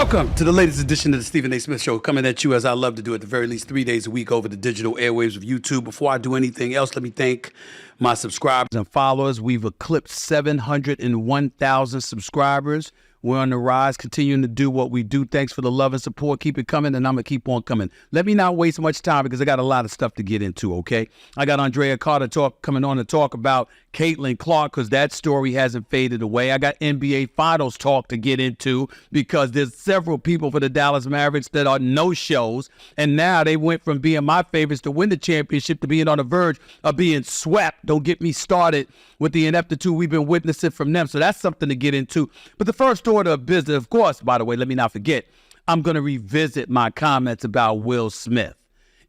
Welcome to the latest edition of the Stephen A. Smith Show, coming at you as I love to do at the very least 3 days a week over the digital airwaves of YouTube. Before I do anything else, let me thank my subscribers and followers. We've eclipsed 701,000 subscribers. We're on the rise, continuing to do what we do. Thanks for the love and support. Keep it coming, and I'm going to keep on coming. Let me not waste much time because I got a lot of stuff to get into, okay? I got Andrea Carter coming on to talk about Caitlin Clark because that story hasn't faded away. I got NBA Finals talk to get into because there's several people for the Dallas Mavericks that are no-shows, and now they went from being my favorites to win the championship to being on the verge of being swept. Don't get me started with the ineptitude we've been witnessing from them, so that's something to get into. But the first order of business, of course, by the way, let me not forget, I'm going to revisit my comments about Will Smith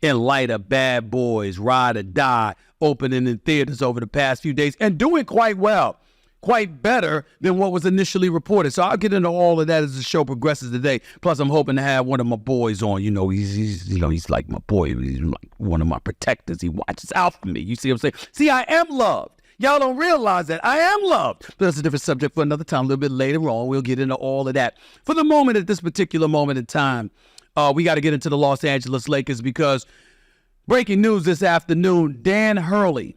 in light of Bad Boys, Ride or Die, opening in theaters over the past few days and doing quite well, quite better than what was initially reported. So I'll get into all of that as the show progresses today. Plus, I'm hoping to have one of my boys on. You know, he's like my boy. He's like one of my protectors. He watches out for me. You see what I'm saying? See, I am loved. Y'all don't realize that I am loved. But that's a different subject for another time. A little bit later on, we'll get into all of that. For the moment, at this particular moment in time, we got to get into the Los Angeles Lakers because breaking news this afternoon, Danny Hurley,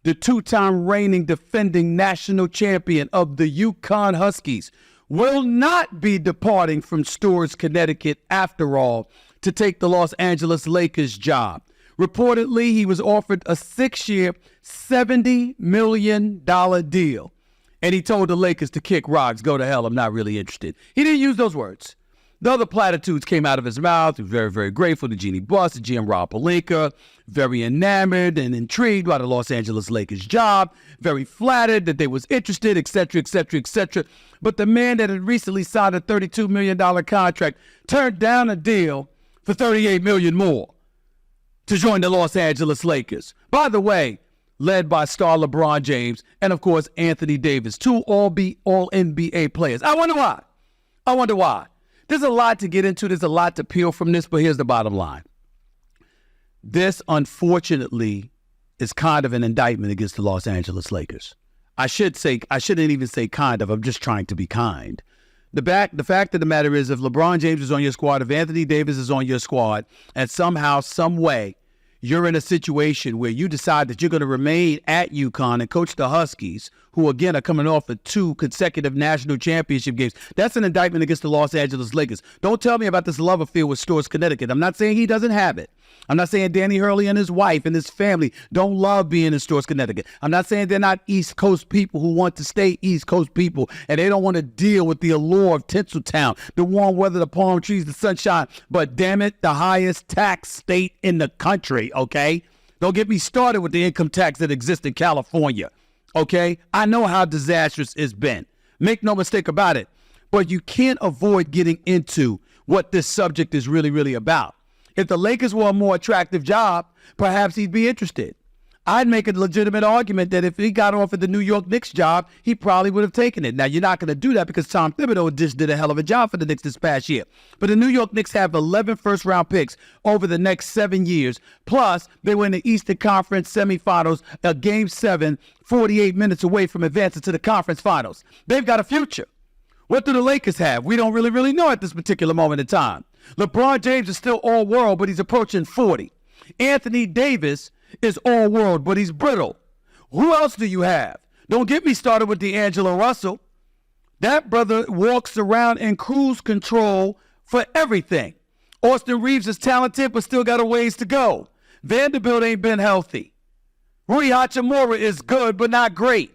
the two-time reigning defending national champion of the UConn Huskies, will not be departing from Storrs, Connecticut, after all, to take the Los Angeles Lakers job. Reportedly, he was offered a 6-year, $70 million deal. And he told the Lakers to kick rocks, go to hell, I'm not really interested. He didn't use those words. The other platitudes came out of his mouth. He was very, very grateful to Jeannie Buss, to GM Rob Pelinka, very enamored and intrigued by the Los Angeles Lakers job, very flattered that they was interested, et cetera, et cetera, et cetera. But the man that had recently signed a $32 million contract turned down a deal for $38 million more to join the Los Angeles Lakers. By the way, led by star LeBron James and, of course, Anthony Davis, two all-NBA players. I wonder why. There's a lot to get into. There's a lot to peel from this, but here's the bottom line. This, unfortunately, is kind of an indictment against the Los Angeles Lakers. I shouldn't even say kind of. I'm just trying to be kind. The fact of the matter is, if LeBron James is on your squad, if Anthony Davis is on your squad, and somehow, some way, you're in a situation where you decide that you're going to remain at UConn and coach the Huskies, who, again, are coming off of 2 consecutive national championship games, that's an indictment against the Los Angeles Lakers. Don't tell me about this love affair with Storrs, Connecticut. I'm not saying he doesn't have it. I'm not saying Danny Hurley and his wife and his family don't love being in Storrs, Connecticut. I'm not saying they're not East Coast people who want to stay East Coast people and they don't want to deal with the allure of Tinseltown, the warm weather, the palm trees, the sunshine. But damn it, the highest tax state in the country, okay? Don't get me started with the income tax that exists in California, okay? I know how disastrous it's been. Make no mistake about it. But you can't avoid getting into what this subject is really, really about. If the Lakers were a more attractive job, perhaps he'd be interested. I'd make a legitimate argument that if he got offered the New York Knicks job, he probably would have taken it. Now, you're not going to do that because Tom Thibodeau just did a hell of a job for the Knicks this past year. But the New York Knicks have 11 first-round picks over the next 7 years. Plus, they were in the Eastern Conference semifinals, a Game 7, 48 minutes away from advancing to the conference finals. They've got a future. What do the Lakers have? We don't really know at this particular moment in time. LeBron James is still all-world, but he's approaching 40. Anthony Davis is all-world, but he's brittle. Who else do you have? Don't get me started with D'Angelo Russell. That brother walks around in cruise control for everything. Austin Reeves is talented, but still got a ways to go. Vanderbilt ain't been healthy. Rui Hachimura is good, but not great.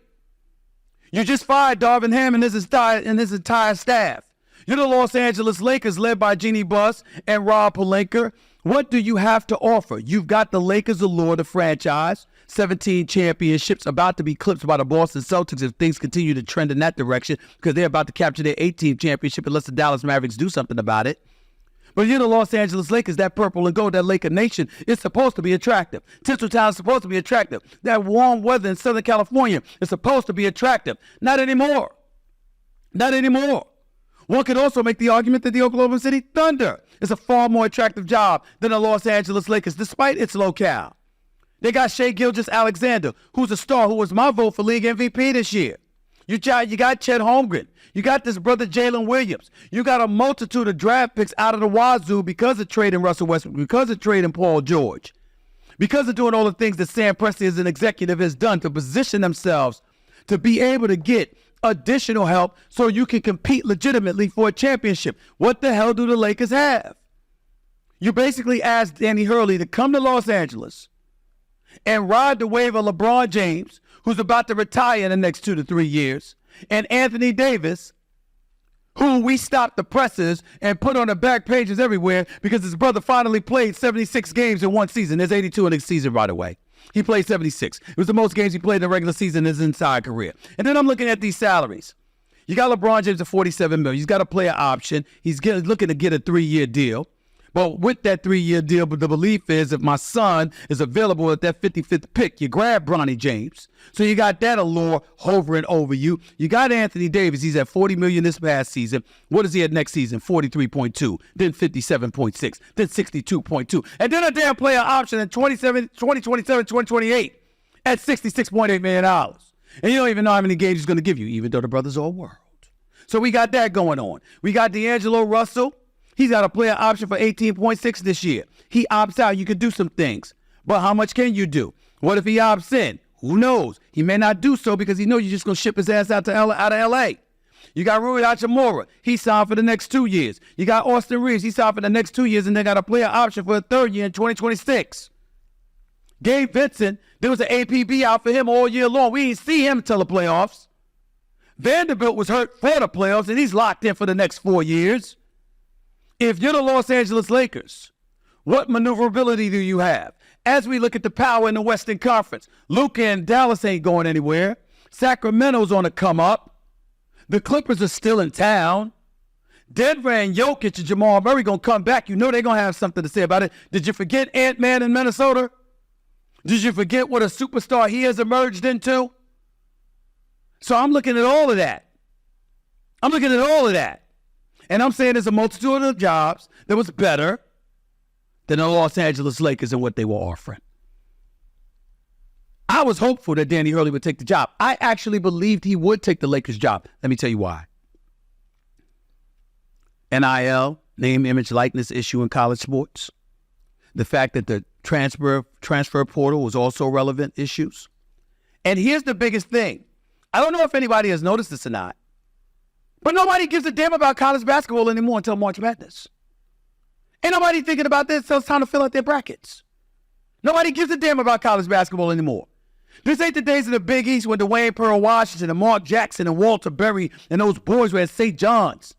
You just fired Darvin Ham and his entire staff. You're the Los Angeles Lakers, led by Jeannie Buss and Rob Pelinka. What do you have to offer? You've got the Lakers allure, the franchise, 17 championships, about to be eclipsed by the Boston Celtics if things continue to trend in that direction because they're about to capture their 18th championship unless the Dallas Mavericks do something about it. But you're the Los Angeles Lakers, that purple and gold, that Laker Nation is supposed to be attractive. Tinseltown is supposed to be attractive. That warm weather in Southern California is supposed to be attractive. Not anymore. Not anymore. One could also make the argument that the Oklahoma City Thunder is a far more attractive job than the Los Angeles Lakers, despite its locale. They got Shai Gilgeous-Alexander, who's a star, who was my vote for league MVP this year. You got Chet Holmgren. You got this brother Jalen Williams. You got a multitude of draft picks out of the wazoo because of trading Russell Westbrook, because of trading Paul George, because of doing all the things that Sam Presti as an executive has done to position themselves to be able to get additional help so you can compete legitimately for a championship. What the hell do the Lakers have? You basically asked Danny Hurley to come to Los Angeles and ride the wave of LeBron James, who's about to retire in the next 2 to 3 years, and Anthony Davis, who we stopped the presses and put on the back pages everywhere because his brother finally played 76 games in one season. There's 82 in the season, by the way. He played 76. It was the most games he played in the regular season in his entire career. And then I'm looking at these salaries. You got LeBron James at $47 million. He's got a player option. He's looking to get a 3-year deal. But with that 3-year deal, the belief is if my son is available at that 55th pick, you grab Bronny James. So you got that allure hovering over you. You got Anthony Davis. He's at $40 million this past season. What is he at next season? 43.2, then 57.6, then 62.2. And then a damn player option in 2027, 2028 at $66.8 million. And you don't even know how many games he's going to give you, even though the brother's all world. So we got that going on. We got D'Angelo Russell. He's got a player option for 18.6 this year. He opts out. You can do some things. But how much can you do? What if he opts in? Who knows? He may not do so because he knows you're just going to ship his ass out of L.A. You got Rui Hachimura. He signed for the next 2 years. You got Austin Reeves. He signed for the next 2 years, and they got a player option for a 3rd year in 2026. Gabe Vincent, there was an APB out for him all year long. We didn't see him until the playoffs. Vanderbilt was hurt for the playoffs, and he's locked in for the next 4 years. If you're the Los Angeles Lakers, what maneuverability do you have? As we look at the power in the Western Conference, Luka and Dallas ain't going anywhere. Sacramento's on the come up. The Clippers are still in town. Denver and Jokic and Jamal Murray going to come back. You know they're going to have something to say about it. Did you forget Ant-Man in Minnesota? Did you forget what a superstar he has emerged into? So I'm looking at all of that. And I'm saying there's a multitude of jobs that was better than the Los Angeles Lakers and what they were offering. I was hopeful that Danny Hurley would take the job. I actually believed he would take the Lakers job. Let me tell you why. NIL, name, image, likeness issue in college sports. The fact that the transfer portal was also relevant issues. And here's the biggest thing. I don't know if anybody has noticed this or not, but nobody gives a damn about college basketball anymore until March Madness. Ain't nobody thinking about this until it's time to fill out their brackets. Nobody gives a damn about college basketball anymore. This ain't the days of the Big East when Dwayne Pearl Washington and Mark Jackson and Walter Berry and those boys were at St. John's.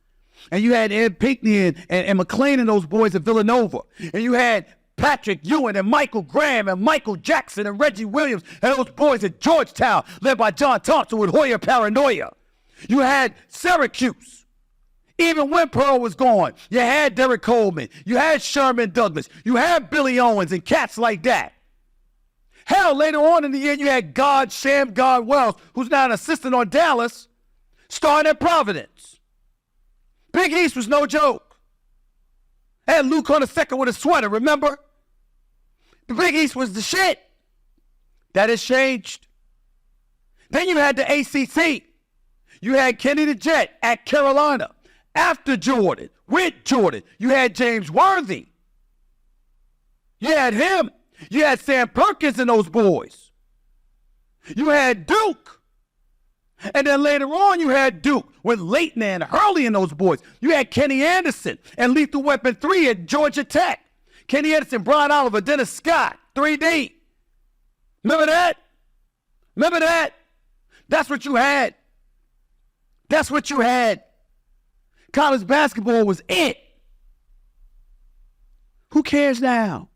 And you had Ed Pinckney and McLean and those boys at Villanova. And you had Patrick Ewing and Michael Graham and Michael Jackson and Reggie Williams and those boys at Georgetown led by John Thompson with Hoyer Paranoia. You had Syracuse. Even when Pearl was gone, you had Derek Coleman. You had Sherman Douglas. You had Billy Owens and cats like that. Hell, later on in the year, you had Sham God Wells, who's now an assistant on Dallas, starting at Providence. Big East was no joke. Had Luke on the second with a sweater, remember? The Big East was the shit. That has changed. Then you had the ACC. You had Kenny the Jet at Carolina. After Jordan, with Jordan, you had James Worthy. You had him. You had Sam Perkins and those boys. You had Duke. And then later on, you had Duke with Leighton and Hurley and those boys. You had Kenny Anderson and Lethal Weapon 3 at Georgia Tech. Kenny Anderson, Brian Oliver, Dennis Scott, 3D. Remember that? That's what you had. College basketball was it. Who cares now?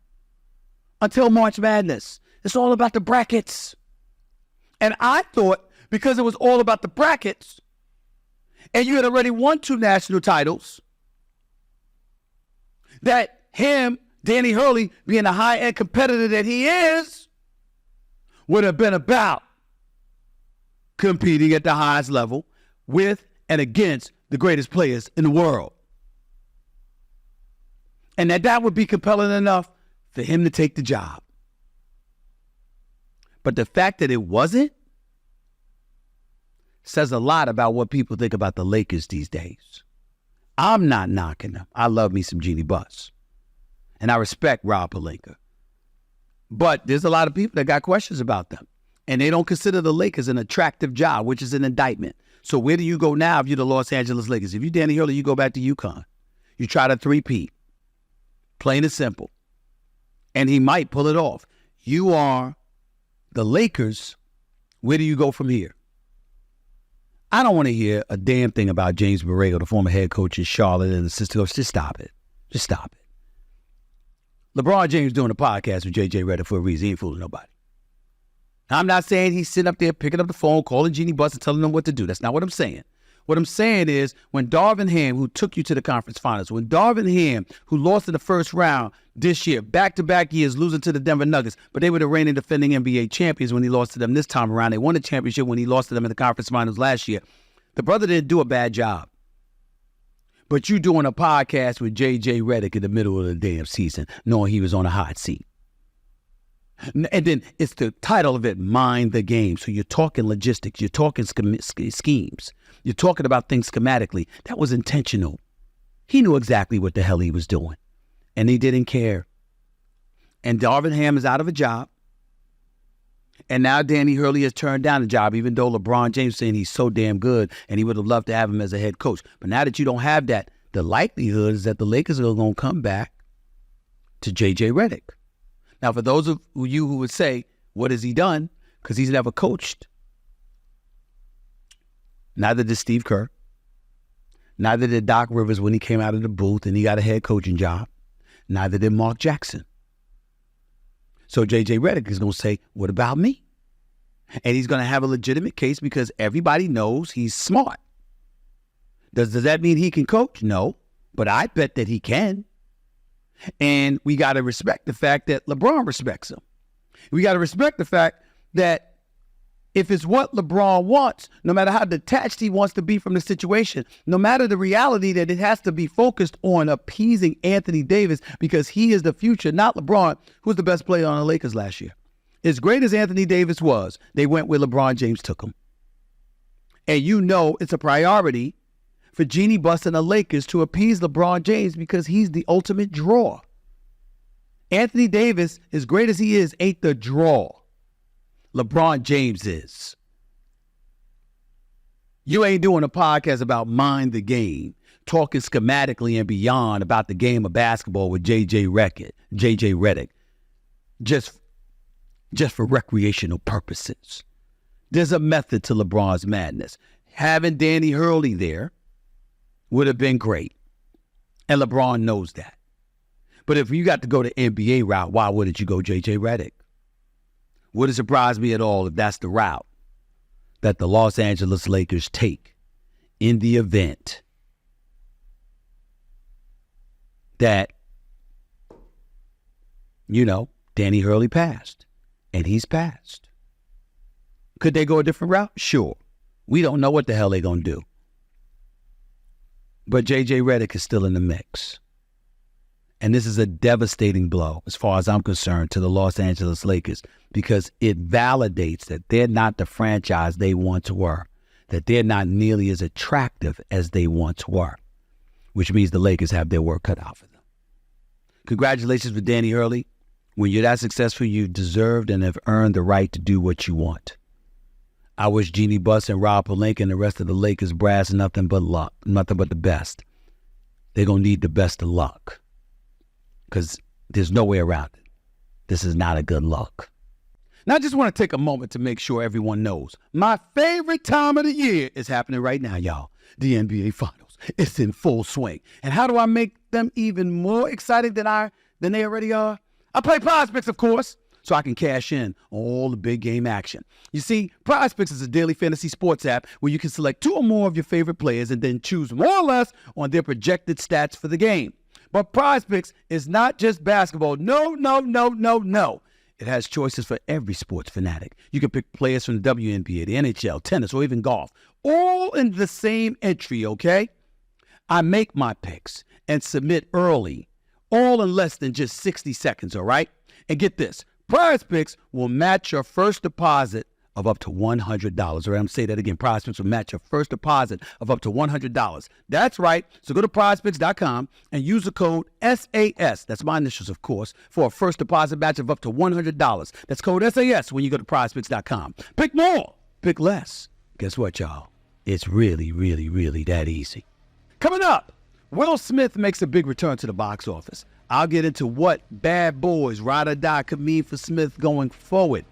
Until March Madness. It's all about the brackets. And I thought because it was all about the brackets and you had already won 2 national titles, that him, Danny Hurley, being the high-end competitor that he is, would have been about competing at the highest level with and against the greatest players in the world. And that would be compelling enough for him to take the job. But the fact that it wasn't says a lot about what people think about the Lakers these days. I'm not knocking them. I love me some Jeannie Buss. And I respect Rob Pelinka. But there's a lot of people that got questions about them. And they don't consider the Lakers an attractive job, which is an indictment. So where do you go now if you're the Los Angeles Lakers? If you're Danny Hurley, you go back to UConn. You try to three-peat. Plain and simple. And he might pull it off. You are the Lakers. Where do you go from here? I don't want to hear a damn thing about James Borrego, the former head coach in Charlotte and assistant coach. Just stop it. Just stop it. LeBron James doing a podcast with J.J. Redick for a reason. He ain't fooling nobody. I'm not saying he's sitting up there picking up the phone, calling Jeannie Buss and telling them what to do. That's not what I'm saying. What I'm saying is when Darvin Ham, who took you to the conference finals, when Darvin Ham, who lost in the first round this year, back-to-back years losing to the Denver Nuggets, but they were the reigning defending NBA champions when he lost to them this time around. They won the championship when he lost to them in the conference finals last year. The brother didn't do a bad job. But you doing a podcast with J.J. Redick in the middle of the damn season, knowing he was on a hot seat. And then it's the title of it, Mind the Game. So you're talking logistics. You're talking schemes. You're talking about things schematically. That was intentional. He knew exactly what the hell he was doing. And he didn't care. And Darvin Ham is out of a job. And now Danny Hurley has turned down the job, even though LeBron James saying he's so damn good and he would have loved to have him as a head coach. But now that you don't have that, the likelihood is that the Lakers are going to come back to J.J. Redick. Now, for those of you who would say, what has he done? Because he's never coached. Neither did Steve Kerr. Neither did Doc Rivers when he came out of the booth and he got a head coaching job. Neither did Mark Jackson. So J.J. Redick is going to say, what about me? And he's going to have a legitimate case because everybody knows he's smart. Does that mean he can coach? No, but I bet that he can. And we got to respect the fact that LeBron respects him. We got to respect the fact that if it's what LeBron wants, no matter how detached he wants to be from the situation, no matter the reality that it has to be focused on appeasing Anthony Davis because he is the future, not LeBron, who's the best player on the Lakers last year. As great as Anthony Davis was, they went where LeBron James took him. And you know it's a priority for Jeannie Buss and the Lakers to appease LeBron James because he's the ultimate draw. Anthony Davis, as great as he is, ain't the draw. LeBron James is. You ain't doing a podcast about Mind the Game, talking schematically and beyond about the game of basketball with J.J. Redick, just for recreational purposes. There's a method to LeBron's madness. Having Danny Hurley there would have been great. And LeBron knows that. But if you got to go the NBA route, why wouldn't you go J.J. Redick? Wouldn't surprise me at all if that's the route that the Los Angeles Lakers take in the event that, Danny Hurley passed. And he's passed. Could they go a different route? Sure. We don't know what the hell they're going to do. But J.J. Redick is still in the mix. And this is a devastating blow, as far as I'm concerned, to the Los Angeles Lakers because it validates that they're not the franchise they once were, that they're not nearly as attractive as they once were, which means the Lakers have their work cut out for them. Congratulations with Danny Hurley. When you're that successful, you deserved and have earned the right to do what you want. I wish Jeannie Buss and Rob Pelinka and the rest of the Lakers brass nothing but luck, nothing but the best. They're going to need the best of luck because there's no way around it. This is not a good look. Now, I just want to take a moment to make sure everyone knows my favorite time of the year is happening right now, y'all. The NBA Finals. It's in full swing. And how do I make them even more exciting than they already are? I play PrizePicks, of course, so I can cash in on all the big game action. You see, PrizePicks is a daily fantasy sports app where you can select two or more of your favorite players and then choose more or less on their projected stats for the game. But PrizePicks is not just basketball. No. It has choices for every sports fanatic. You can pick players from the WNBA, the NHL, tennis, or even golf, all in the same entry, okay? I make my picks and submit early, all in less than just 60 seconds, all right? And get this, PrizePicks will match your first deposit of up to $100. Or I'm going to say that again. PrizePicks will match your first deposit of up to $100. That's right. So go to prizepicks.com and use the code SAS. That's my initials, of course, for a first deposit match of up to $100. That's code SAS when you go to prizepicks.com. Pick more. Pick less. Guess what, y'all? It's really, really, really that easy. Coming up, Will Smith makes a big return to the box office. I'll get into what Bad Boys Ride or Die could mean for Smith going forward.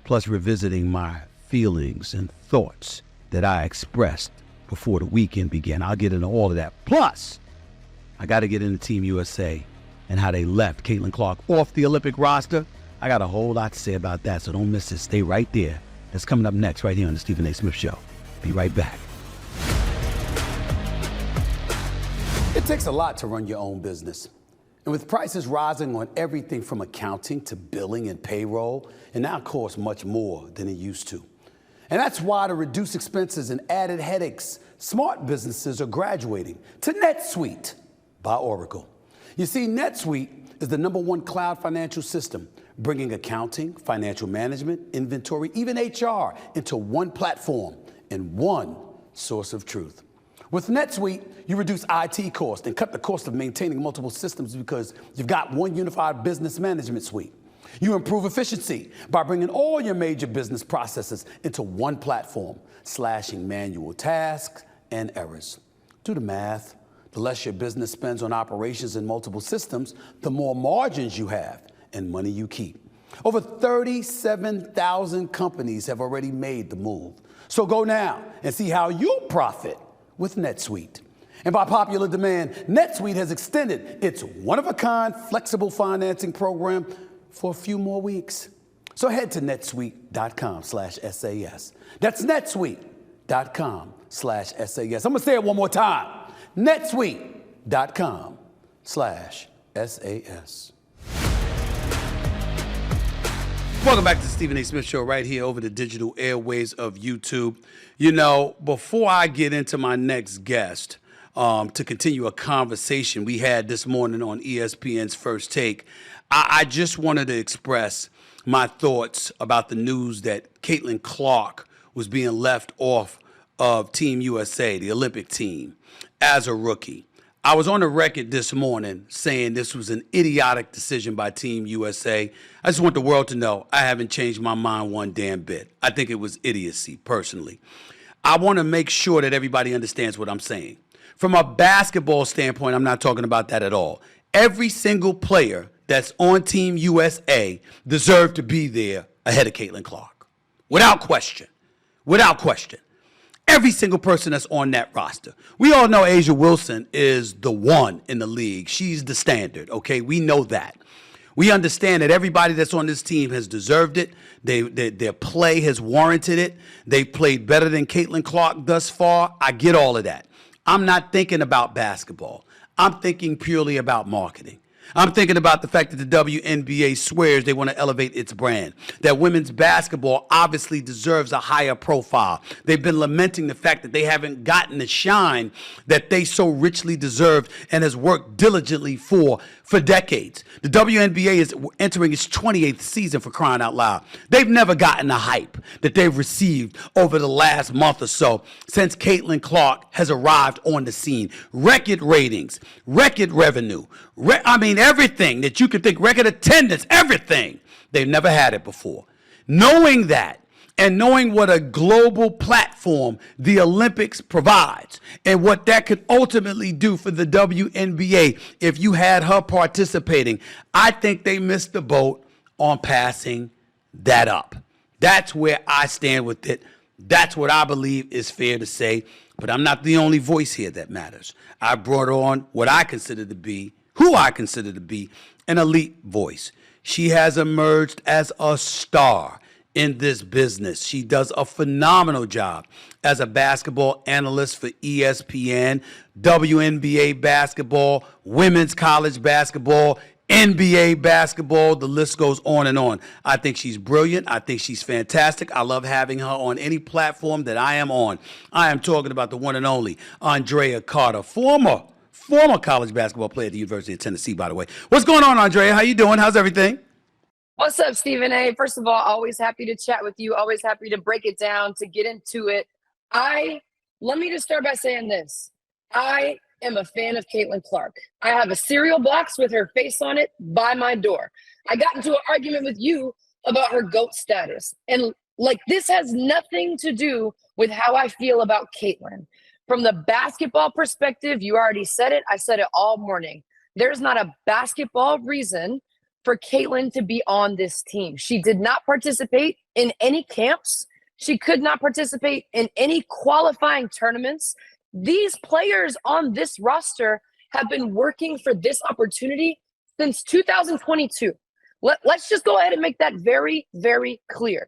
Plus revisiting my feelings and thoughts that I expressed before the weekend began. I'll get into all of that. Plus, I got to get into Team USA and how they left Caitlin Clark off the Olympic roster. I got a whole lot to say about that, so don't miss it. Stay right there. That's coming up next right here on the Stephen A. Smith Show. Be right back. It takes a lot to run your own business. And with prices rising on everything from accounting to billing and payroll, it now costs much more than it used to. And that's why, to reduce expenses and added headaches, smart businesses are graduating to NetSuite by Oracle. You see, NetSuite is the #1 cloud financial system, bringing accounting, financial management, inventory, even HR into one platform and one source of truth. With NetSuite, you reduce IT costs and cut the cost of maintaining multiple systems because you've got one unified business management suite. You improve efficiency by bringing all your major business processes into one platform, slashing manual tasks and errors. Do the math. The less your business spends on operations in multiple systems, the more margins you have and money you keep. Over 37,000 companies have already made the move. So go now and see how you'll profit with NetSuite. And by popular demand, NetSuite has extended its one-of-a-kind flexible financing program for a few more weeks. So head to netsuite.com/SAS. That's netsuite.com/SAS. I'm gonna say it one more time. netsuite.com/SAS. Welcome back to the Stephen A. Smith Show right here over the digital airways of YouTube. You know, before I get into my next guest, to continue a conversation we had this morning on ESPN's First Take, I just wanted to express my thoughts about the news that Caitlin Clark was being left off of Team USA, the Olympic team, as a rookie. I was on the record this morning saying this was an idiotic decision by Team USA. I just want the world to know I haven't changed my mind one damn bit. I think it was idiocy, personally. I want to make sure that everybody understands what I'm saying. From a basketball standpoint, I'm not talking about that at all. Every single player that's on Team USA deserved to be there ahead of Caitlin Clark. Without question. Without question. Every single person that's on that roster. We all know A'ja Wilson is the one in the league. She's the standard, okay? We know that. We understand that everybody that's on this team has deserved it. Their play has warranted it. They've played better than Caitlin Clark thus far. I get all of that. I'm not thinking about basketball. I'm thinking purely about marketing. I'm thinking about the fact that the WNBA swears they want to elevate its brand, that women's basketball obviously deserves a higher profile. They've been lamenting the fact that they haven't gotten the shine that they so richly deserved and has worked diligently for decades. The WNBA is entering its 28th season, for crying out loud. They've never gotten the hype that they've received over the last month or so since Caitlin Clark has arrived on the scene. Record ratings, record revenue, everything that you could think, record attendance, everything. They've never had it before. Knowing that, and knowing what a global platform the Olympics provides and what that could ultimately do for the WNBA if you had her participating, I think they missed the boat on passing that up. That's where I stand with it. That's what I believe is fair to say. But I'm not the only voice here that matters. I brought on what I consider to be, who I consider to be, an elite voice. She has emerged as a star in this business. She does a phenomenal job as a basketball analyst for ESPN, WNBA basketball, women's college basketball, NBA basketball, the list goes on and on. I think she's brilliant. I think she's fantastic. I love having her on any platform that I am on. I am talking about the one and only Andrea Carter, former college basketball player at the University of Tennessee, by the way. What's going on, Andrea? How you doing? How's everything? What's up, Stephen A? First of all, always happy to chat with you. Always happy to break it down, to get into it. Let me just start by saying this. I am a fan of Caitlin Clark. I have a cereal box with her face on it by my door. I got into an argument with you about her GOAT status. And this has nothing to do with how I feel about Caitlin. From the basketball perspective, you already said it. I said it all morning. There's not a basketball reason for Caitlin to be on this team. She did not participate in any camps. She could not participate in any qualifying tournaments. These players on this roster have been working for this opportunity since 2022. Let's just go ahead and make that very, very clear.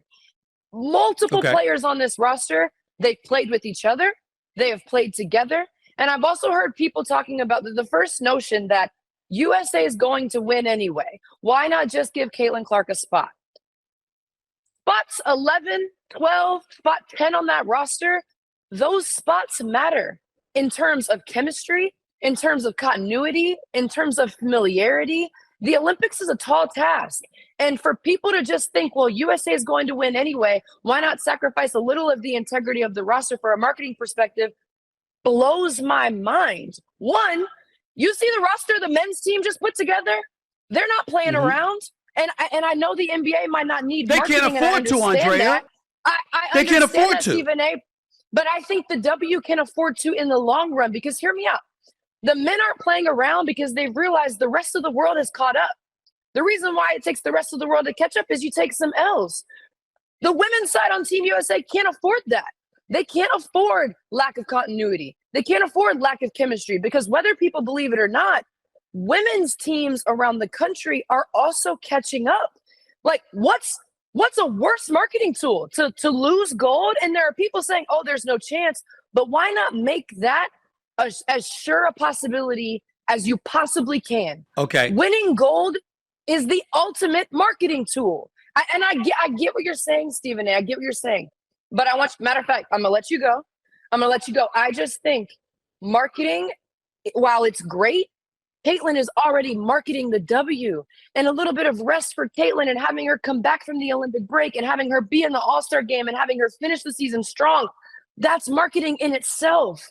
Multiple players on this roster, they've played with each other. They have played together. And I've also heard people talking about the first notion that USA is going to win anyway. Why not just give Caitlin Clark a spot? Spots 11, 12, spot 10 on that roster, those spots matter in terms of chemistry, in terms of continuity, in terms of familiarity. The Olympics is a tall task. And for people to just think, well, USA is going to win anyway, why not sacrifice a little of the integrity of the roster for a marketing perspective, blows my mind. One, you see the roster the men's team just put together? They're not playing around. And I know the NBA might not need marketing. They can't afford to, Andrea. They can't afford to. Stephen A, but I think the W can afford to in the long run, because hear me out. The men aren't playing around because they've realized the rest of the world has caught up. The reason why it takes the rest of the world to catch up is you take some L's. The women's side on Team USA can't afford that. They can't afford lack of continuity. They can't afford lack of chemistry, because whether people believe it or not, women's teams around the country are also catching up. What's a worse marketing tool to lose gold? And there are people saying, oh, there's no chance. But why not make that as sure a possibility as you possibly can? Okay. Winning gold is the ultimate marketing tool. I get what you're saying, Stephen A. I get what you're saying. But matter of fact, I'm going to let you go. I just think marketing, while it's great, Caitlin is already marketing the W, and a little bit of rest for Caitlin and having her come back from the Olympic break and having her be in the All-Star game and having her finish the season strong. That's marketing in itself.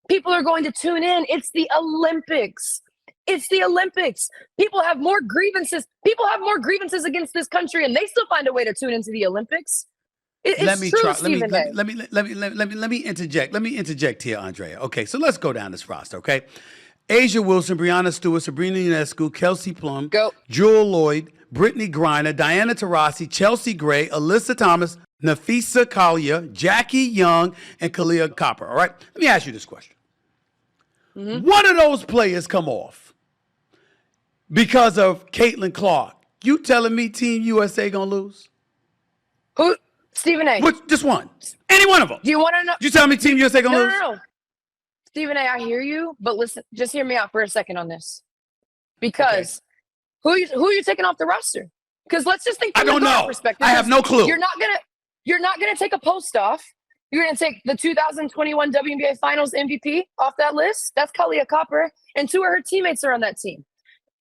People are going to tune in. It's the Olympics. It's the Olympics. People have more grievances. People have more grievances against this country, and they still find a way to tune into the Olympics. Let me interject. Let me interject here, Andrea. Okay, so let's go down this roster, okay? Asia Wilson, Brianna Stewart, Sabrina Ionescu, Kelsey Plum, Jewel Lloyd, Brittany Griner, Diana Taurasi, Chelsea Gray, Alyssa Thomas, Nafisa Collier, Jackie Young, and Kalia Copper, all right? Let me ask you this question. One of those players come off because of Caitlin Clark. You telling me Team USA gonna lose? Who? Stephen A. Just one. Any one of them. Do you want to know? You tell me Team USA gonna lose? No. Stephen A., I hear you, but listen, just hear me out for a second on this. Because who are you taking off the roster? Because let's just think from the perspective. I have no clue. You're not gonna take a post off. You're gonna take the 2021 WNBA Finals MVP off that list. That's Kalia Copper, and two of her teammates are on that team.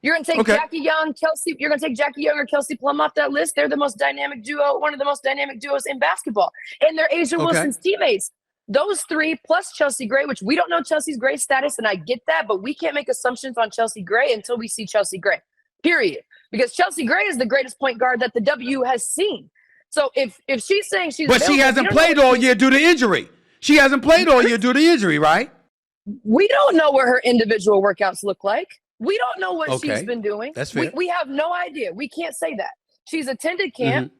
You're gonna take Jackie Young, Kelsey. You're gonna take Jackie Young or Kelsey Plum off that list. They're the most dynamic duo, one of the most dynamic duos in basketball, and they're Asia Wilson's teammates. Those three plus Chelsea Gray, which we don't know Chelsea's Gray status, and I get that, but we can't make assumptions on Chelsea Gray until we see Chelsea Gray, period. Because Chelsea Gray is the greatest point guard that the W has seen. So if she's saying she's But she hasn't played all year due to injury. She hasn't played all year due to injury, right? We don't know what her individual workouts look like. We don't know what she's been doing. That's fair. We have no idea. We can't say that. She's attended camp.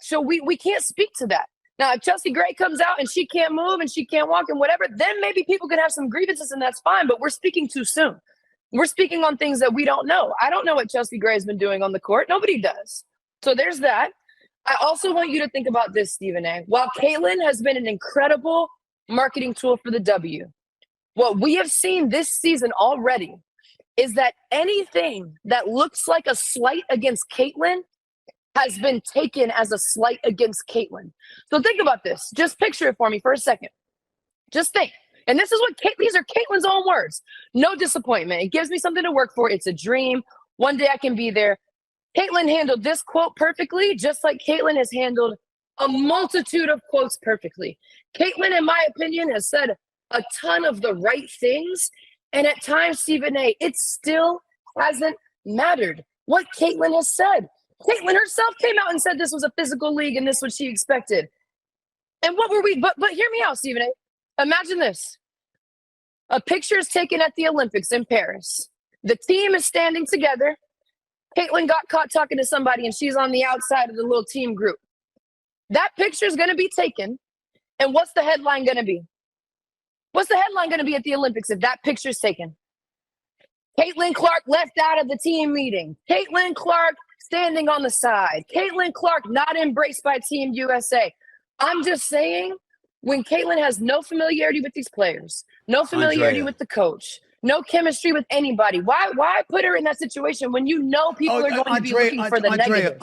So we can't speak to that. Now, if Chelsea Gray comes out and she can't move and she can't walk and whatever, then maybe people can have some grievances and that's fine, but we're speaking too soon. We're speaking on things that we don't know. I don't know what Chelsea Gray has been doing on the court. Nobody does. So there's that. I also want you to think about this, Stephen A. While Caitlin has been an incredible marketing tool for the W, what we have seen this season already is that anything that looks like a slight against Caitlin has been taken as a slight against Caitlin. So think about this. Just picture it for me for a second. Just think. And this is these are Caitlin's own words. No disappointment. It gives me something to work for. It's a dream. One day I can be there. Caitlyn handled this quote perfectly, just like Caitlyn has handled a multitude of quotes perfectly. Caitlyn, in my opinion, has said a ton of the right things. And at times, Stephen A., it still hasn't mattered what Caitlyn has said. Caitlyn herself came out and said this was a physical league and this is what she expected. And what were we? But hear me out, Stephen A. Imagine this. A picture is taken at the Olympics in Paris. The team is standing together. Caitlyn got caught talking to somebody and she's on the outside of the little team group. That picture is going to be taken. And what's the headline going to be? What's the headline going to be at the Olympics if that picture is taken? Caitlyn Clark left out of the team meeting. Caitlyn Clark standing on the side. Caitlyn Clark not embraced by Team USA. I'm just saying, when Caitlyn has no familiarity with these players, no familiarity with the coach, no chemistry with anybody, why put her in that situation when you know people are going to be looking for the negative?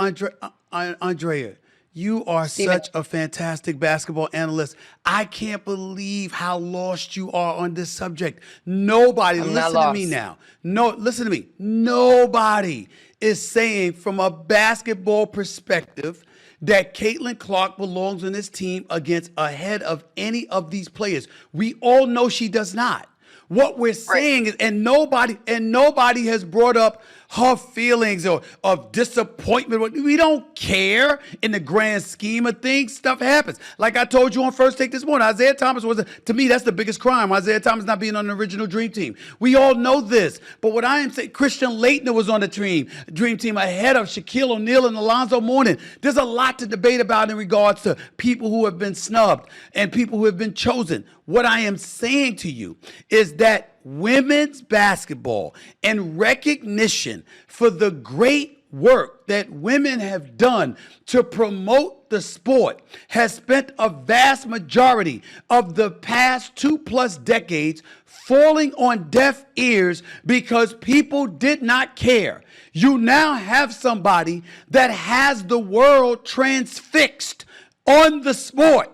Andrea, you are such a fantastic basketball analyst. I can't believe how lost you are on this subject. Nobody, listen to me now. No, listen to me. Nobody is saying from a basketball perspective that Caitlyn Clark belongs on this team against ahead of any of these players. We all know she does not. What we're saying is, and nobody has brought up her feelings or of disappointment. We don't care in the grand scheme of things. Stuff happens. Like I told you on First Take this morning, Isaiah Thomas to me, that's the biggest crime. Isaiah Thomas not being on the original Dream Team. We all know this. But what I am saying, Christian Laettner was on the Dream Team ahead of Shaquille O'Neal and Alonzo Mourning. There's a lot to debate about in regards to people who have been snubbed and people who have been chosen. What I am saying to you is that women's basketball and recognition for the great work that women have done to promote the sport has spent a vast majority of the past 2+ decades falling on deaf ears because people did not care. You now have somebody that has the world transfixed on the sport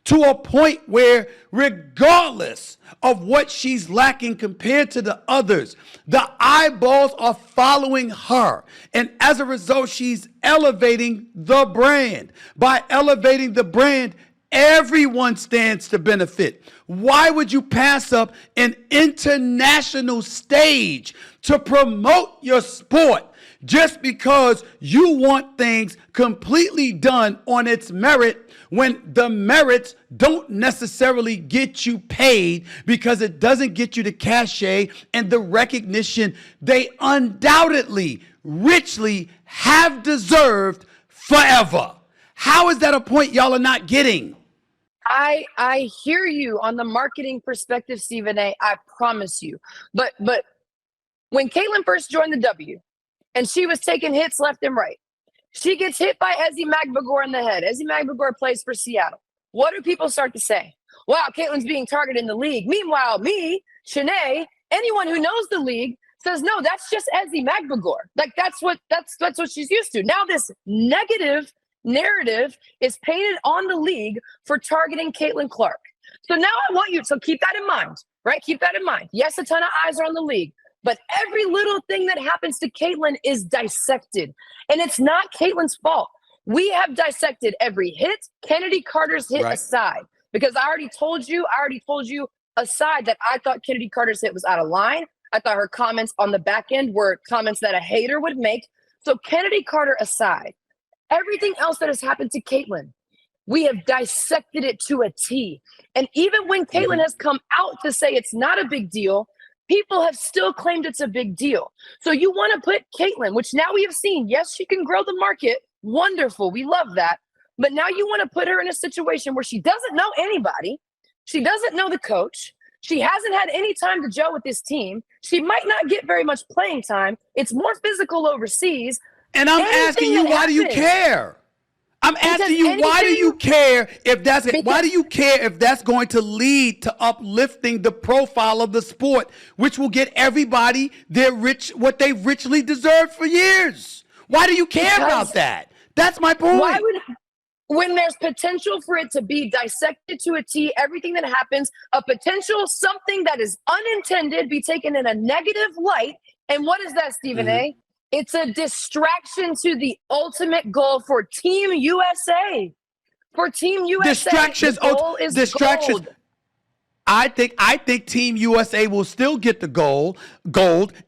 to a point where, regardless of what she's lacking compared to the others, the eyeballs are following her. And as a result, she's elevating the brand. By elevating the brand, everyone stands to benefit. Why would you pass up an international stage to promote your sport just because you want things completely done on its merit, when the merits don't necessarily get you paid because it doesn't get you the cachet and the recognition they undoubtedly, richly have deserved forever? How is that a point y'all are not getting? I hear you on the marketing perspective, Stephen A. I promise you. But when Caitlyn first joined the W and she was taking hits left and right, she gets hit by Ezi Magbagor in the head. Ezi Magbagor plays for Seattle. What do people start to say? Wow, Caitlyn's being targeted in the league. Meanwhile, me, Shanae, anyone who knows the league says, no, that's just Ezi Magbagor. Like that's what she's used to. Now this negative narrative is painted on the league for targeting Caitlyn Clark. So now I want you to keep that in mind, right? Keep that in mind. Yes, a ton of eyes are on the league, but every little thing that happens to Caitlyn is dissected. And it's not Caitlyn's fault. We have dissected every hit, Kennedy Carter's hit aside, because I already told you aside that I thought Kennedy Carter's hit was out of line. I thought her comments on the back end were comments that a hater would make. So Kennedy Carter aside, everything else that has happened to Caitlyn, we have dissected it to a T. And even when Caitlyn has come out to say it's not a big deal, people have still claimed it's a big deal. So you want to put Caitlyn, which now we have seen, yes, she can grow the market. Wonderful. We love that. But now you want to put her in a situation where she doesn't know anybody. She doesn't know the coach. She hasn't had any time to gel with this team. She might not get very much playing time. It's more physical overseas. And I'm asking you, why do you care? I'm asking you, why do you care if that's going to lead to uplifting the profile of the sport, which will get everybody what they richly deserved for years? Why do you care about that? That's my point. When there's potential for it to be dissected to a T, everything that happens, a potential something that is unintended be taken in a negative light. And what is that, Stephen A? It's a distraction to the ultimate goal for Team USA. For Team USA, Distractions. the goal is Distractions. gold. I think Team USA will still get the gold,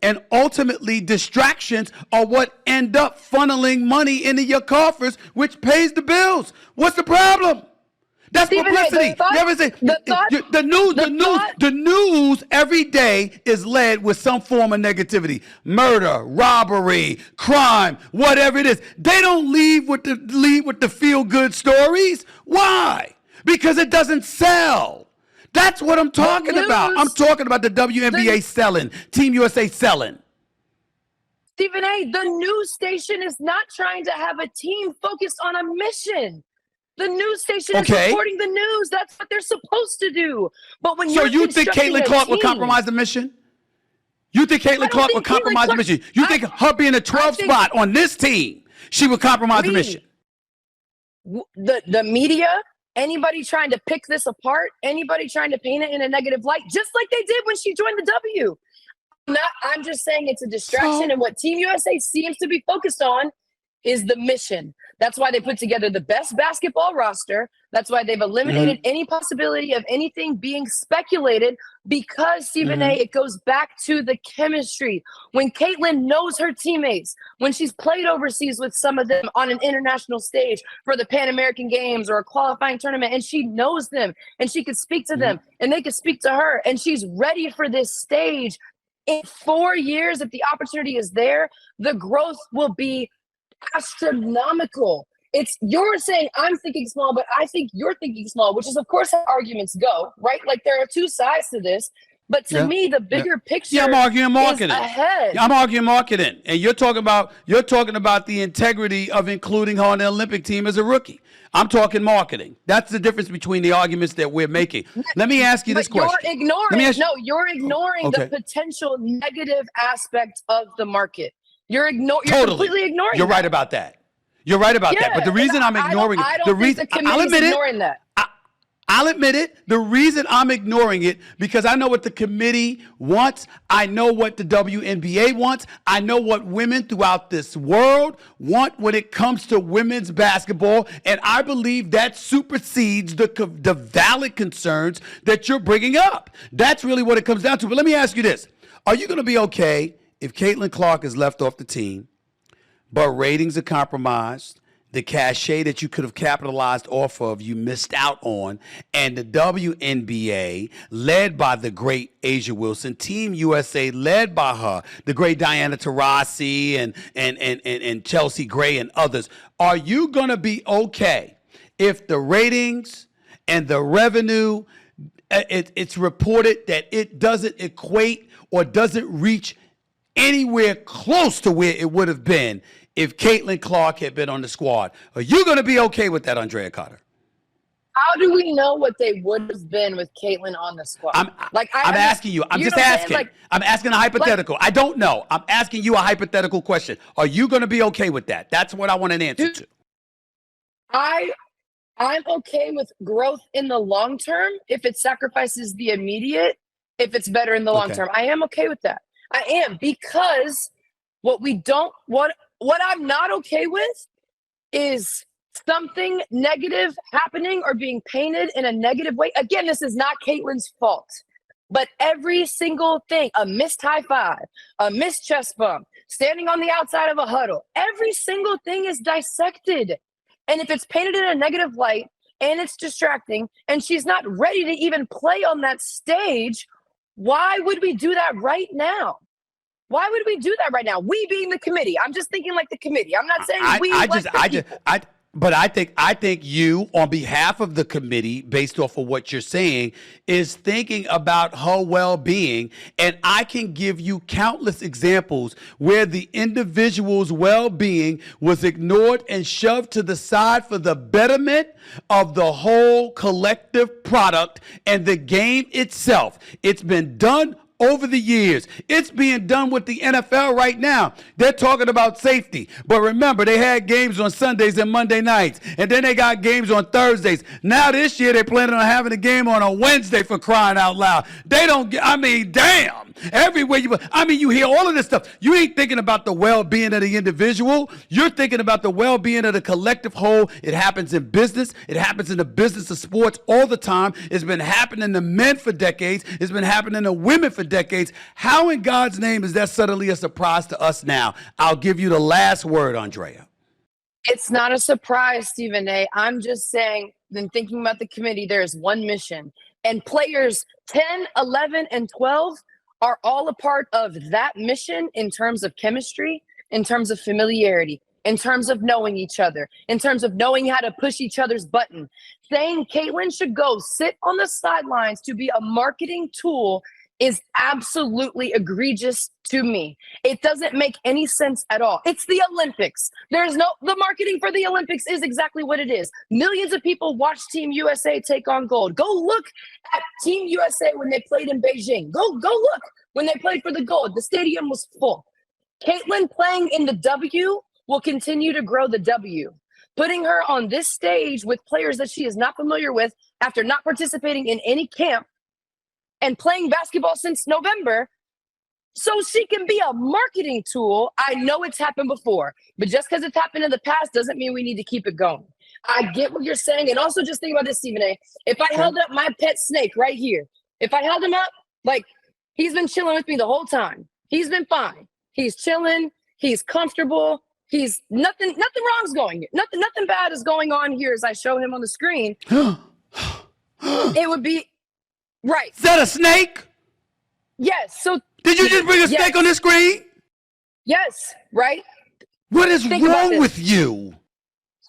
and ultimately distractions are what end up funneling money into your coffers, which pays the bills. What's the problem? That's Stephen, publicity. The news every day is led with some form of negativity, murder, robbery, crime, whatever it is. They don't lead with the feel good stories. Why? Because it doesn't sell. That's what I'm talking about. I'm talking about the WNBA selling, Team USA selling. Stephen A., the news station is not trying to have a team focused on a mission. The news station is reporting the news. That's what they're supposed to do. But when you think Caitlin Clark would compromise the mission? You think Caitlin Clark would compromise the mission? You think her being a 12th spot on this team, she would compromise the mission? The media, anybody trying to pick this apart, anybody trying to paint it in a negative light, just like they did when she joined the W. I'm just saying it's a distraction, and what Team USA seems to be focused on is the mission. That's why they put together the best basketball roster. That's why they've eliminated any possibility of anything being speculated, because, Stephen A., it goes back to the chemistry. When Caitlin knows her teammates, when she's played overseas with some of them on an international stage for the Pan American Games or a qualifying tournament, and she knows them and she could speak to them and they could speak to her, and she's ready for this stage. In 4 years, if the opportunity is there, the growth will be astronomical. You're saying I'm thinking small, but I think you're thinking small, which is of course how arguments go, right? Like there are two sides to this, but to me the bigger picture I'm arguing marketing. is ahead. I'm arguing marketing, and you're talking about the integrity of including her on the Olympic team as a rookie. I'm talking marketing. That's the difference between the arguments that we're making. Let me ask you this question. You're ignoring the potential negative aspect of the market. You're completely ignoring it. You're right about that. You're right about that. But the reason I'm ignoring it, the reason I'll admit it. I'll admit it. The reason I'm ignoring it, because I know what the committee wants. I know what the WNBA wants. I know what women throughout this world want when it comes to women's basketball. And I believe that supersedes the valid concerns that you're bringing up. That's really what it comes down to. But let me ask you this. Are you going to be okay if Caitlin Clark is left off the team, but ratings are compromised, the cachet that you could have capitalized off of, you missed out on, and the WNBA, led by the great Asia Wilson, Team USA, led by her, the great Diana Taurasi and Chelsea Gray and others, are you going to be okay if the ratings and the revenue, it's reported that it doesn't equate or doesn't reach anywhere close to where it would have been if Caitlin Clark had been on the squad? Are you going to be okay with that, Andrea Carter? How do we know what they would have been with Caitlin on the squad? I'm asking you. I'm just asking. I'm asking a hypothetical. I don't know. I'm asking you a hypothetical question. Are you going to be okay with that? That's what I want an answer to. I'm okay with growth in the long term if it sacrifices the immediate, if it's better in the long term. I am okay with that. I am, because what I'm not okay with is something negative happening or being painted in a negative way. Again, this is not Caitlin's fault, but every single thing, a missed high five, a missed chest bump, standing on the outside of a huddle, every single thing is dissected. And if it's painted in a negative light and it's distracting and she's not ready to even play on that stage, why would we do that right now? Why would we do that right now? We being the committee. I'm just thinking like the committee. I'm not saying But I think you, on behalf of the committee, based off of what you're saying, is thinking about her well-being. And I can give you countless examples where the individual's well-being was ignored and shoved to the side for the betterment of the whole collective product and the game itself. It's been done over the years. It's being done with the NFL right now. They're talking about safety. But remember, they had games on Sundays and Monday nights. And then they got games on Thursdays. Now this year, they're planning on having a game on a Wednesday, for crying out loud. Damn. Everywhere you hear all of this stuff. You ain't thinking about the well-being of the individual. You're thinking about the well-being of the collective whole. It happens in business. It happens in the business of sports all the time. It's been happening to men for decades. It's been happening to women for decades. How in God's name is that suddenly a surprise to us now? I'll give you the last word, Andrea. It's not a surprise, Stephen A. I'm just saying, then thinking about the committee, there's one mission. And players 10, 11, and 12 are all a part of that mission in terms of chemistry, in terms of familiarity, in terms of knowing each other, in terms of knowing how to push each other's button. Saying Caitlin should go sit on the sidelines to be a marketing tool is absolutely egregious to me. It doesn't make any sense at all. It's the Olympics. The marketing for the Olympics is exactly what it is. Millions of people watch Team USA take on gold. Go look at Team USA when they played in Beijing. Go look when they played for the gold. The stadium was full. Caitlin playing in the W will continue to grow the W. Putting her on this stage with players that she is not familiar with after not participating in any camp and playing basketball since November, so she can be a marketing tool. I know it's happened before, but just because it's happened in the past doesn't mean we need to keep it going. I get what you're saying. And also just think about this, Stephen A. If I held up my pet snake right here, if I held him up, like he's been chilling with me the whole time. He's been fine. He's chilling. He's comfortable. He's nothing wrong's going. Nothing bad is going on here as I show him on the screen. It would be right. Is that a snake? Yes. So did you just bring a snake on the screen? Yes. Right. What is wrong with you?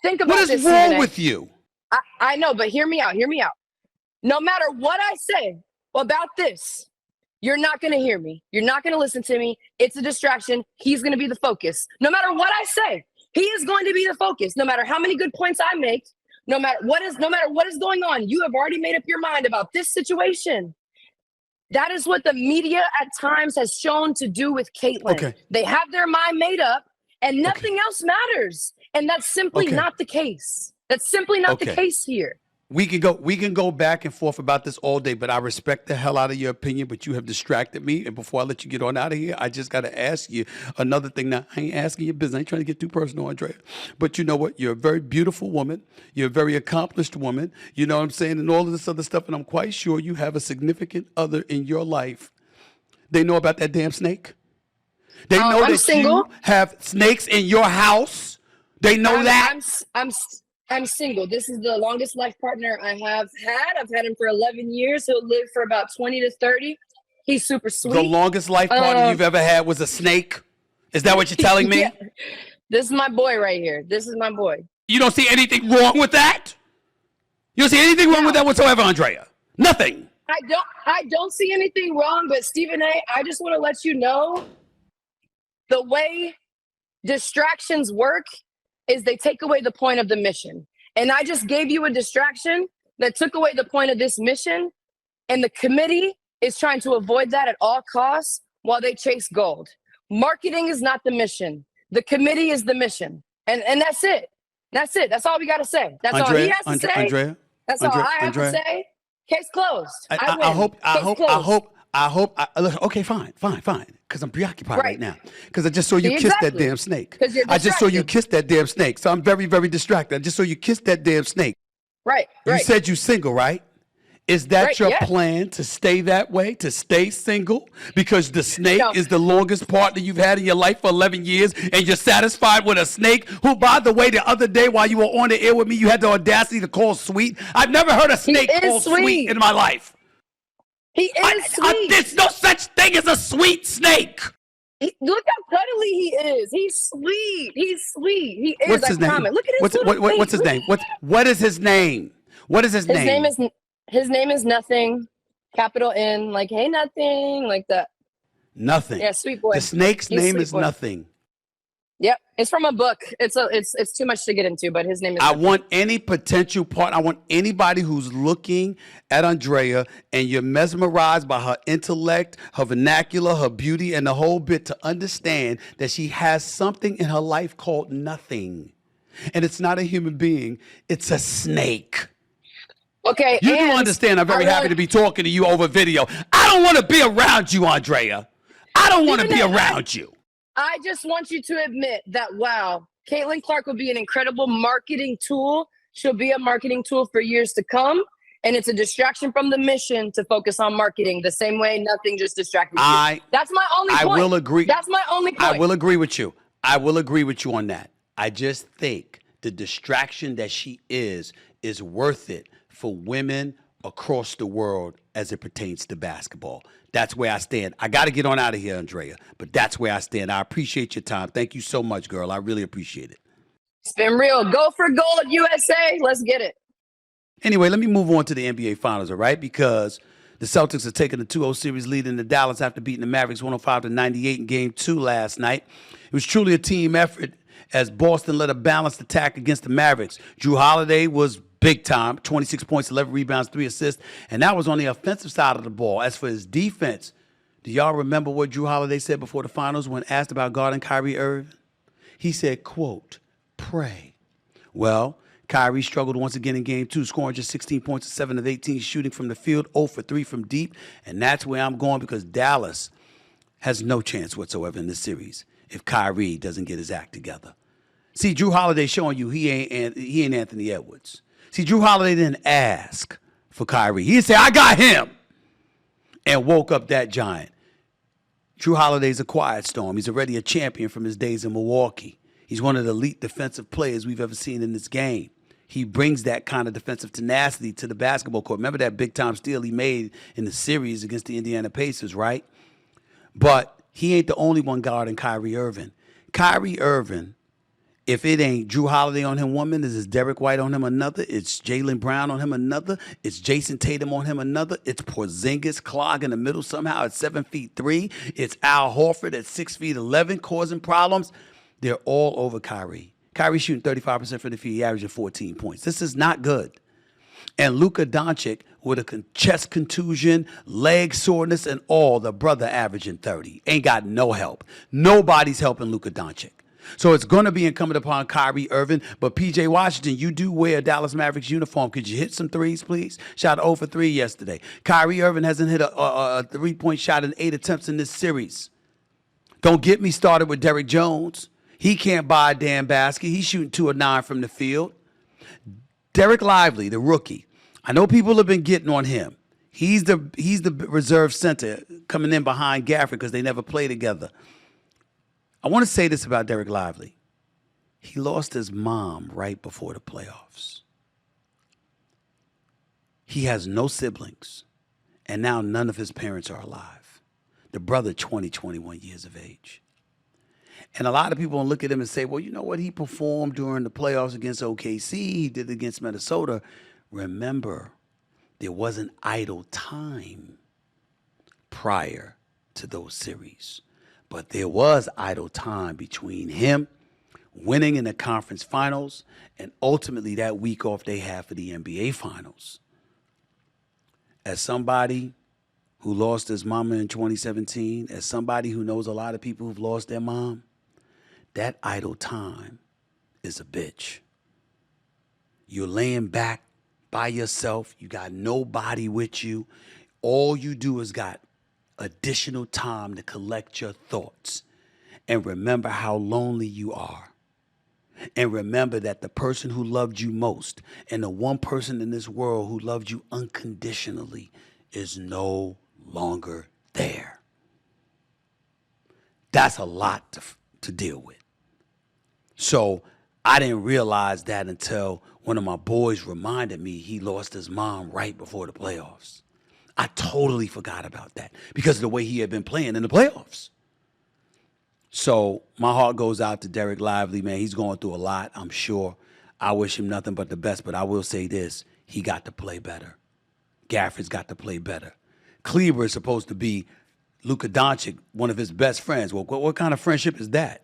Think about this. What is wrong with you? I know, but hear me out. Hear me out. No matter what I say about this, you're not going to hear me. You're not going to listen to me. It's a distraction. He's going to be the focus. No matter what I say, he is going to be the focus. No matter how many good points I make, no matter what is going on, you have already made up your mind about this situation. That is what the media at times has shown to do with Caitlin. Okay. They have their mind made up and nothing else matters. And that's simply not the case. That's simply not the case here. We can go back and forth about this all day, but I respect the hell out of your opinion, but you have distracted me. And before I let you get on out of here, I just got to ask you another thing. Now, I ain't asking your business. I ain't trying to get too personal, Andrea. But you know what? You're a very beautiful woman. You're a very accomplished woman. You know what I'm saying? And all of this other stuff. And I'm quite sure you have a significant other in your life. They know about that damn snake. They know I'm that single. you have snakes in your house. They know that. I'm single. This is the longest life partner I have had. I've had him for 11 years. He'll live for about 20 to 30. He's super sweet. The longest life partner you've ever had was a snake? Is that what you're telling me? Yeah. This is my boy right here. This is my boy. You don't see anything wrong with that? You don't see anything wrong with that whatsoever, Andrea? Nothing. I don't see anything wrong, but Stephen A., I just want to let you know the way distractions work is they take away the point of the mission. And I just gave you a distraction that took away the point of this mission. And the committee is trying to avoid that at all costs while they chase gold. Marketing is not the mission. The committee is the mission. And that's it. That's it. That's all we got to say. That's all he has to say. Andrea, that's all I have to say. Case closed. I hope. Okay, fine. Because I'm preoccupied right now. Because I just saw you kiss that damn snake. I just saw you kiss that damn snake. So I'm very, very distracted. I just saw you kiss that damn snake. Right. You said you're single, right? Is that your plan to stay that way, to stay single? Because the snake is the longest partner you've had in your life for 11 years, and you're satisfied with a snake who, by the way, the other day while you were on the air with me, you had the audacity to call sweet. I've never heard a snake called sweet in my life. He is sweet. There's no such thing as a sweet snake. Look how cuddly he is. He's sweet. He's sweet. He is. What's his name? Look at his what's his name? What is his name? What is his name? His name is Nothing. Capital N, like hey nothing, like that. Nothing. Yeah, sweet boy. The snake's name is Nothing. Yep, it's from a book. It's too much to get into, but his name is. I want any potential part. I want anybody who's looking at Andrea and you're mesmerized by her intellect, her vernacular, her beauty, and the whole bit to understand that she has something in her life called nothing, and it's not a human being. It's a snake. Okay, You do and understand I'm very I happy want- to be talking to you over video. I don't want to be around you, Andrea. I don't want to Even be if around you. I just want you to admit that, wow, Caitlin Clark will be an incredible marketing tool. She'll be a marketing tool for years to come. And it's a distraction from the mission to focus on marketing the same way nothing just distracted you. That's my only point. I will agree. That's my only point. I will agree with you. I will agree with you on that. I just think the distraction that she is worth it for women across the world as it pertains to basketball. That's where I stand. I got to get on out of here, Andrea, but that's where I stand. I appreciate your time. Thank you so much, girl. I really appreciate it. It's been real. Go for gold, USA. Let's get it. Anyway, let me move on to the NBA Finals, all right? Because the Celtics are taking the 2-0 series lead into Dallas after beating the Mavericks 105-98 in Game 2 last night. It was truly a team effort as Boston led a balanced attack against the Mavericks. Drew Holiday was big time, 26 points, 11 rebounds, 3 assists, and that was on the offensive side of the ball. As for his defense, do y'all remember what Drew Holiday said before the finals when asked about guarding Kyrie Irving? He said, quote, pray. Well, Kyrie struggled once again in Game 2, scoring just 16 points and 7 of 18, shooting from the field, 0 for 3 from deep, and that's where I'm going because Dallas has no chance whatsoever in this series if Kyrie doesn't get his act together. See, Drew Holiday showing you he ain't Anthony Edwards. See, Drew Holiday didn't ask for Kyrie. He said, I got him, and woke up that giant. Drew Holiday's a quiet storm. He's already a champion from his days in Milwaukee. He's one of the elite defensive players we've ever seen in this game. He brings that kind of defensive tenacity to the basketball court. Remember that big-time steal he made in the series against the Indiana Pacers, right? But he ain't the only one guarding Kyrie Irving. Kyrie Irving, if it ain't Drew Holiday on him one minute, it's Derek White on him another, it's Jaylen Brown on him another, it's Jason Tatum on him another, it's Porzingis clog in the middle somehow at 7'3", it's Al Horford at 6'11", causing problems. They're all over Kyrie. Kyrie shooting 35% from the field, averaging 14 points. This is not good. And Luka Doncic with a chest contusion, leg soreness, and all, the brother averaging 30. Ain't got no help. Nobody's helping Luka Doncic. So it's going to be incumbent upon Kyrie Irving. But P.J. Washington, you do wear a Dallas Mavericks uniform. Could you hit some threes, please? Shot 0 for 3 yesterday. Kyrie Irving hasn't hit a three-point shot in 8 attempts in this series. Don't get me started with Derrick Jones. He can't buy a damn basket. He's shooting 2 of 9 from the field. Derek Lively, the rookie. I know people have been getting on him. He's the reserve center coming in behind Gafford because they never play together. I want to say this about Derek Lively. He lost his mom right before the playoffs. He has no siblings, and now none of his parents are alive. The brother, 21 years of age. And a lot of people look at him and say, well, you know what? He performed during the playoffs against OKC. He did it against Minnesota. Remember, there wasn't idle time prior to those series. But there was idle time between him winning in the conference finals and ultimately that week off they had for the NBA finals. As somebody who lost his mama in 2017, as somebody who knows a lot of people who've lost their mom, that idle time is a bitch. You're laying back by yourself. You got nobody with you. All you do is got additional time to collect your thoughts and remember how lonely you are. And remember that the person who loved you most and the one person in this world who loved you unconditionally is no longer there. That's a lot to deal with. So I didn't realize that until one of my boys reminded me he lost his mom right before the playoffs. I totally forgot about that because of the way he had been playing in the playoffs. So my heart goes out to Derek Lively, man. He's going through a lot, I'm sure. I wish him nothing but the best, but I will say this. He got to play better. Gafford's got to play better. Kleber is supposed to be Luka Doncic, one of his best friends. Well, what kind of friendship is that?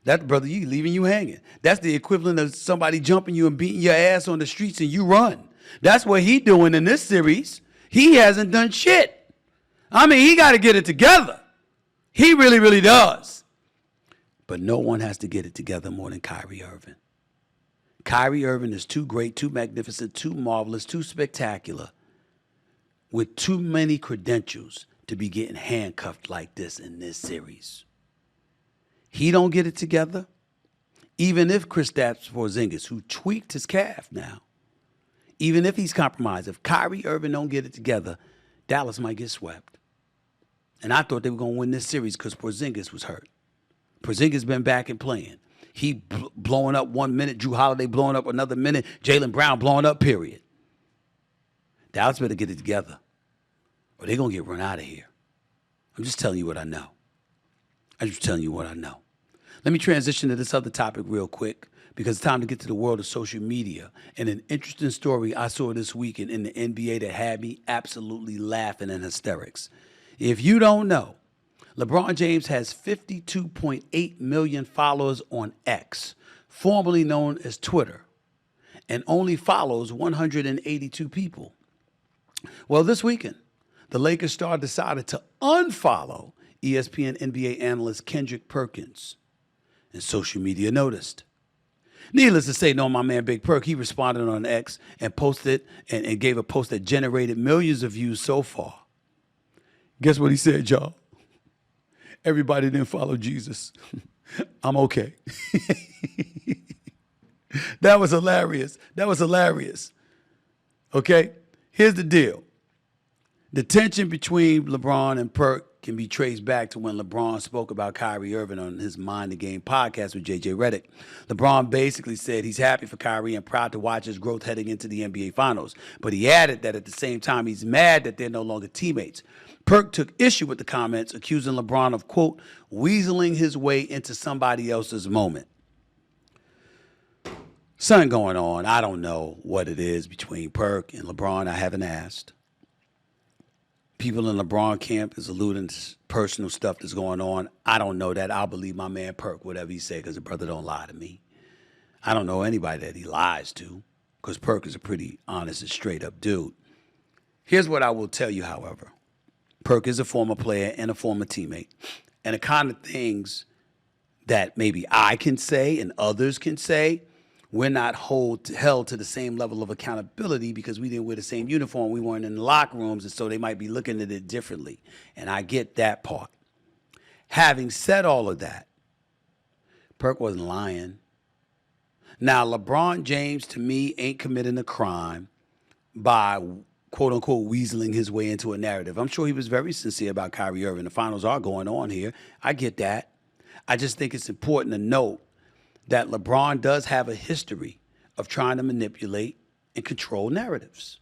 That brother, you leaving you hanging. That's the equivalent of somebody jumping you and beating your ass on the streets and you run. That's what he doing in this series. He hasn't done shit. I mean, he got to get it together. He really, really does. But no one has to get it together more than Kyrie Irving. Kyrie Irving is too great, too magnificent, too marvelous, too spectacular, with too many credentials to be getting handcuffed like this in this series. He don't get it together, even if Kristaps Porzingis, who tweaked his calf now, even if he's compromised, if Kyrie Irving don't get it together, Dallas might get swept. And I thought they were going to win this series because Porzingis was hurt. Porzingis been back and playing. He blowing up 1 minute, Drew Holiday blowing up another minute, Jaylen Brown blowing up, period. Dallas better get it together or they're going to get run out of here. I'm just telling you what I know. Let me transition to this other topic real quick because it's time to get to the world of social media and an interesting story I saw this weekend in the NBA that had me absolutely laughing in hysterics. If you don't know, LeBron James has 52.8 million followers on X, formerly known as Twitter, and only follows 182 people. Well, this weekend, the Lakers star decided to unfollow ESPN NBA analyst Kendrick Perkins, and social media noticed. Needless to say, knowing my man Big Perk, he responded on X and posted and gave a post that generated millions of views so far. Guess what he said, y'all? Everybody didn't follow Jesus. I'm okay. That was hilarious. Okay? Here's the deal. The tension between LeBron and Perk can be traced back to when LeBron spoke about Kyrie Irving on his Mind the Game podcast with JJ Redick. LeBron basically said he's happy for Kyrie and proud to watch his growth heading into the NBA Finals. But he added that at the same time, he's mad that they're no longer teammates. Perk took issue with the comments, accusing LeBron of, quote, weaseling his way into somebody else's moment. Something going on. I don't know what it is between Perk and LeBron. I haven't asked. People in LeBron camp is alluding to personal stuff that's going on. I don't know that. I'll believe my man Perk, whatever he said, because the brother don't lie to me. I don't know anybody that he lies to, because Perk is a pretty honest and straight up dude. Here's what I will tell you, however. Perk is a former player and a former teammate. And the kind of things that maybe I can say and others can say, we're not held to the same level of accountability because we didn't wear the same uniform. We weren't in the locker rooms, and so they might be looking at it differently. And I get that part. Having said all of that, Perk wasn't lying. Now, LeBron James, to me, ain't committing a crime by, quote-unquote, weaseling his way into a narrative. I'm sure he was very sincere about Kyrie Irving. The finals are going on here. I get that. I just think it's important to note that LeBron does have a history of trying to manipulate and control narratives.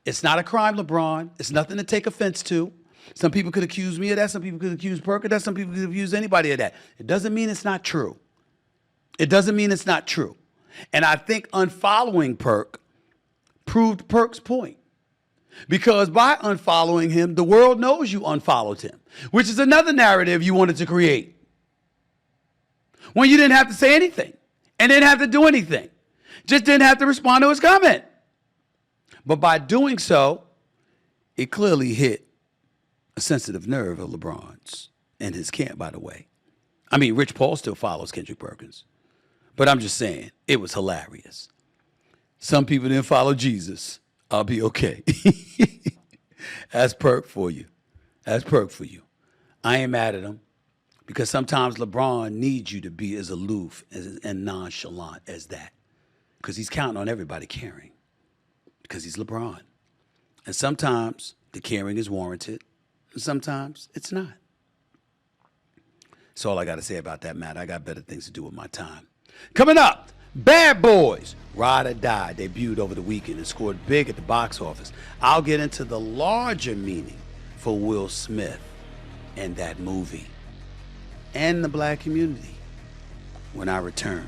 It's not a crime, LeBron. It's nothing to take offense to. Some people could accuse me of that. Some people could accuse Perk of that. Some people could accuse anybody of that. It doesn't mean it's not true. And I think unfollowing Perk proved Perk's point. Because by unfollowing him, the world knows you unfollowed him, which is another narrative you wanted to create. When you didn't have to say anything and didn't have to do anything. Just didn't have to respond to his comment. But by doing so, it clearly hit a sensitive nerve of LeBron's and his camp, by the way. I mean, Rich Paul still follows Kendrick Perkins. But I'm just saying, it was hilarious. Some people didn't follow Jesus. I'll be okay. That's Perk for you. I ain't mad at him. Because sometimes LeBron needs you to be as aloof and nonchalant as that. Because he's counting on everybody caring. Because he's LeBron. And sometimes the caring is warranted. And sometimes it's not. That's all I got to say about that matter. I got better things to do with my time. Coming up, Bad Boys, Ride or Die, debuted over the weekend and scored big at the box office. I'll get into the larger meaning for Will Smith and that movie. And the black community when I return.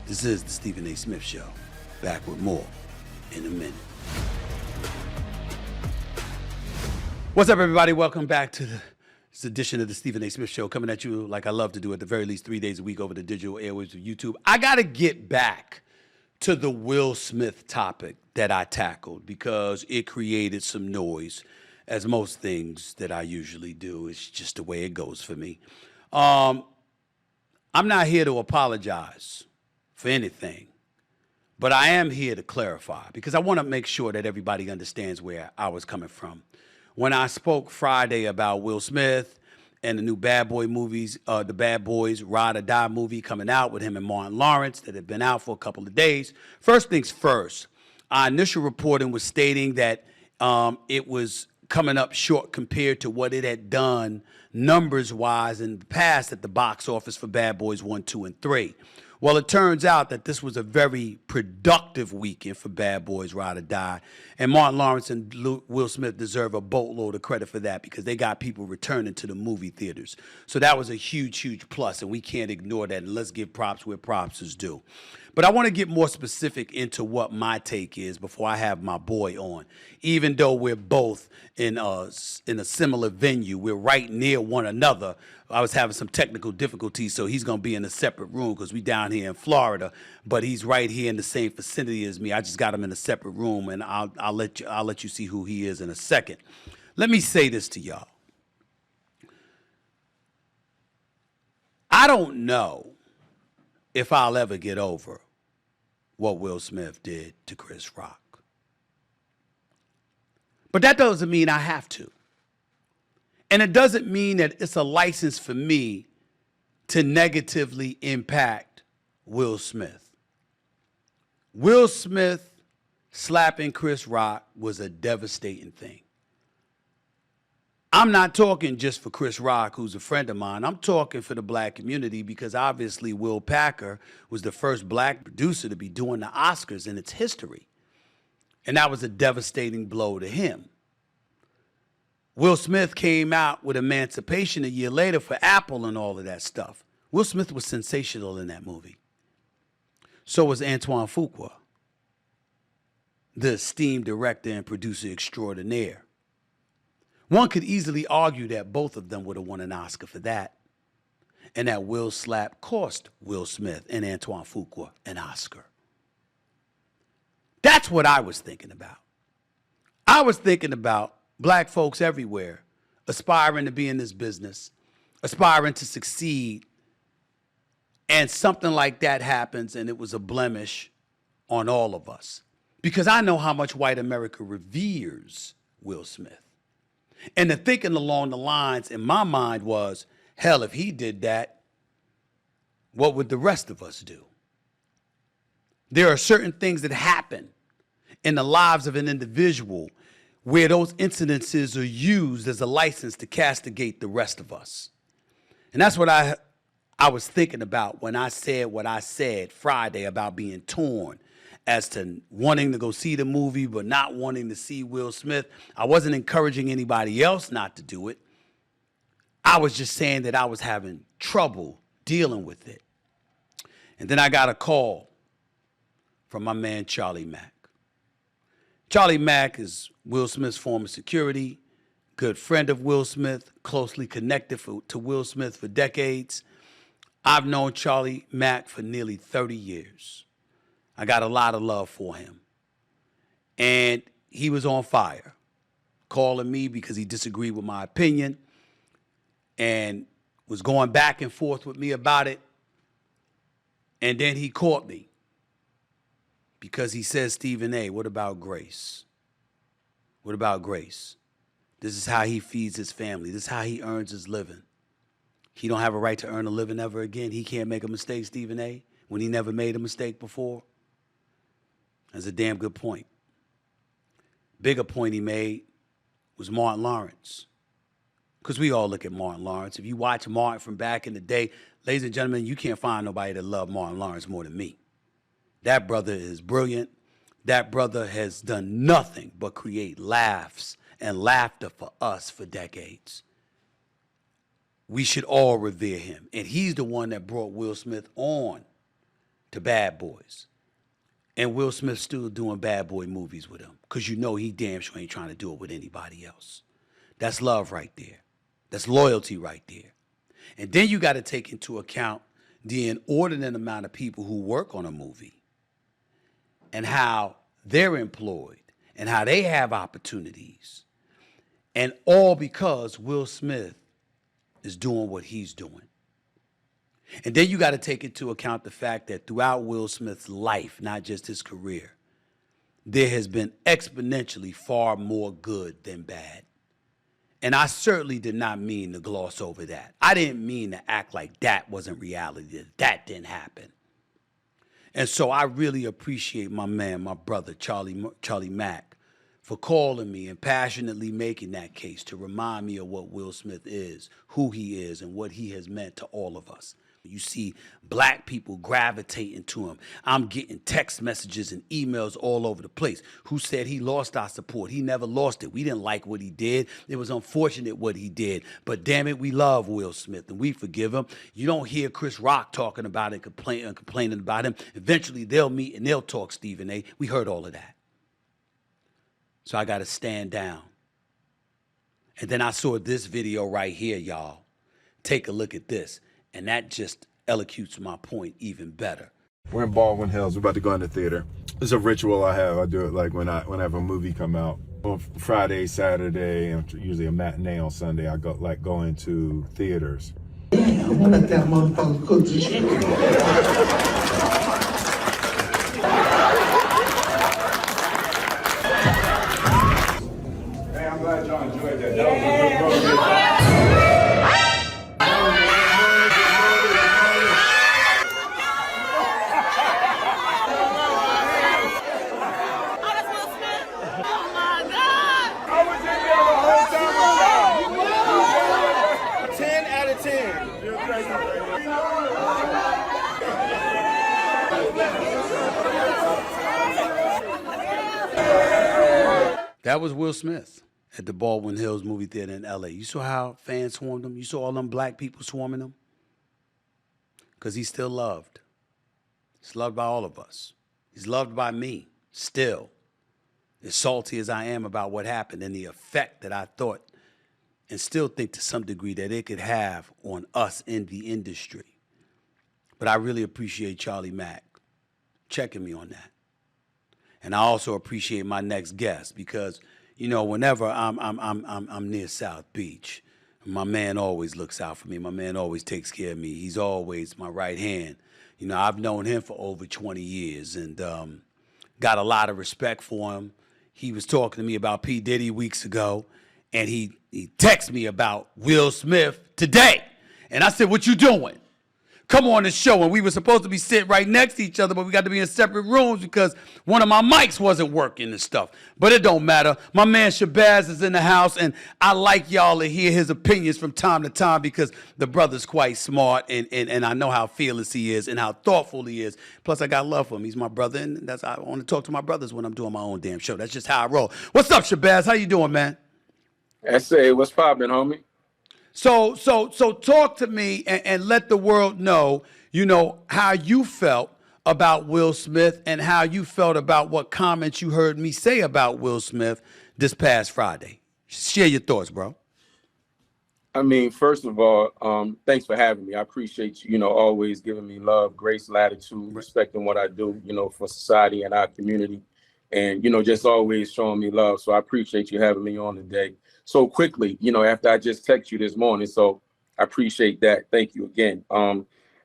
This is the Stephen A. Smith Show. Back with more in a minute. What's up, everybody? Welcome back to this edition of the Stephen A. Smith Show, coming at you like I love to do at the very least 3 days a week over the digital airwaves of YouTube. I got to get back to the Will Smith topic that I tackled because it created some noise, as most things that I usually do. It's just the way it goes for me. I'm not here to apologize for anything. But I am here to clarify because I want to make sure that everybody understands where I was coming from. When I spoke Friday about Will Smith and the new Bad Boy movies, the Bad Boys Ride or Die movie coming out with him and Martin Lawrence that had been out for a couple of days. First things first, our initial reporting was stating that it was coming up short compared to what it had done numbers-wise in the past at the box office for Bad Boys 1, 2, and 3. Well, it turns out that this was a very productive weekend for Bad Boys Ride or Die, and Martin Lawrence and Will Smith deserve a boatload of credit for that because they got people returning to the movie theaters. So that was a huge, huge plus, and we can't ignore that, and let's give props where props is due. But I want to get more specific into what my take is before I have my boy on. Even though we're both in a similar venue, we're right near one another. I was having some technical difficulties, so he's going to be in a separate room because we down here in Florida, but he's right here in the same vicinity as me. I just got him in a separate room, and I'll let you see who he is in a second. Let me say this to y'all. I don't know if I'll ever get over what Will Smith did to Chris Rock. But that doesn't mean I have to. And it doesn't mean that it's a license for me to negatively impact Will Smith. Will Smith slapping Chris Rock was a devastating thing. I'm not talking just for Chris Rock, who's a friend of mine. I'm talking for the black community because obviously Will Packer was the first black producer to be doing the Oscars in its history. And that was a devastating blow to him. Will Smith came out with Emancipation a year later for Apple and all of that stuff. Will Smith was sensational in that movie. So was Antoine Fuqua, the esteemed director and producer extraordinaire. One could easily argue that both of them would have won an Oscar for that, and that Will slap cost Will Smith and Antoine Fuqua an Oscar. That's what I was thinking about. I was thinking about black folks everywhere aspiring to be in this business, aspiring to succeed, and something like that happens and it was a blemish on all of us. Because I know how much white America reveres Will Smith. And the thinking along the lines in my mind was, hell, if he did that, what would the rest of us do? There are certain things that happen in the lives of an individual where those incidences are used as a license to castigate the rest of us. And that's what I was thinking about when I said what I said Friday about being torn as to wanting to go see the movie but not wanting to see Will Smith. I wasn't encouraging anybody else not to do it. I was just saying that I was having trouble dealing with it. And then I got a call from my man Charlie Mack. Charlie Mack is Will Smith's former security, good friend of Will Smith, closely connected to Will Smith for decades. I've known Charlie Mack for nearly 30 years. I got a lot of love for him. And he was on fire, calling me because he disagreed with my opinion and was going back and forth with me about it. And then he caught me because he says, Stephen A., what about Grace? What about Grace? This is how he feeds his family. This is how he earns his living. He don't have a right to earn a living ever again. He can't make a mistake, Stephen A., when he never made a mistake before. That's a damn good point. Bigger point he made was Martin Lawrence. Because we all look at Martin Lawrence. If you watch Martin from back in the day, ladies and gentlemen, you can't find nobody that loved Martin Lawrence more than me. That brother is brilliant. That brother has done nothing but create laughs and laughter for us for decades. We should all revere him. And he's the one that brought Will Smith on to Bad Boys. And Will Smith's still doing Bad Boy movies with him because you know he damn sure ain't trying to do it with anybody else. That's love right there. That's loyalty right there. And then you got to take into account the inordinate amount of people who work on a movie and how they're employed and how they have opportunities. And all because Will Smith is doing what he's doing. And then you got to take into account the fact that throughout Will Smith's life, not just his career, there has been exponentially far more good than bad. And I certainly did not mean to gloss over that. I didn't mean to act like that wasn't reality, that didn't happen. And so I really appreciate my man, my brother, Charlie Mack, for calling me and passionately making that case to remind me of what Will Smith is, who he is, and what he has meant to all of us. You see black people gravitating to him. I'm getting text messages and emails all over the place. Who said he lost our support? He never lost it. We didn't like what he did. It was unfortunate what he did. But damn it, we love Will Smith and we forgive him. You don't hear Chris Rock talking about it, complaining about him. Eventually they'll meet and they'll talk, Stephen A. We heard all of that. So I got to stand down. And then I saw this video right here, y'all. Take a look at this. And that just elocutes my point even better. We're in Baldwin Hills. We're about to go in the theater. It's a ritual I have. I do it like when I have a movie come out. On Friday, Saturday, and usually a matinee on Sunday, I go into theaters. I'm gonna let that motherfucker cook this shit. Hey, I'm glad y'all enjoyed that. That was a good movie. That was Will Smith at the Baldwin Hills movie theater in LA. You saw how fans swarmed him? You saw all them black people swarming him? Because he's still loved. He's loved by all of us. He's loved by me, still. As salty as I am about what happened and the effect that I thought and still think to some degree that it could have on us in the industry. But I really appreciate Charlie Mack checking me on that. And I also appreciate my next guest because, you know, whenever I'm near South Beach, my man always looks out for me. My man always takes care of me. He's always my right hand. You know, I've known him for over 20 years and got a lot of respect for him. He was talking to me about P. Diddy weeks ago, and he texted me about Will Smith today. And I said, what you doing? Come on the show. And we were supposed to be sitting right next to each other, but we got to be in separate rooms because one of my mics wasn't working and stuff. But it don't matter. My man Shabazz is in the house, and I like y'all to hear his opinions from time to time because the brother's quite smart, and I know how fearless he is and how thoughtful he is. Plus, I got love for him. He's my brother, and that's how I want to talk to my brothers when I'm doing my own damn show. That's just how I roll. What's up, Shabazz? How you doing, man? S.A., what's poppin', homie? So talk to me and let the world know, you know, how you felt about Will Smith and how you felt about what comments you heard me say about Will Smith this past Friday. Share your thoughts, bro. I mean, first of all, thanks for having me. I appreciate you, always giving me love, grace, latitude, respecting what I do, for society and our community. And, just always showing me love. So I appreciate you having me on today. So quickly, after I just texted you this morning. So I appreciate that. Thank you again.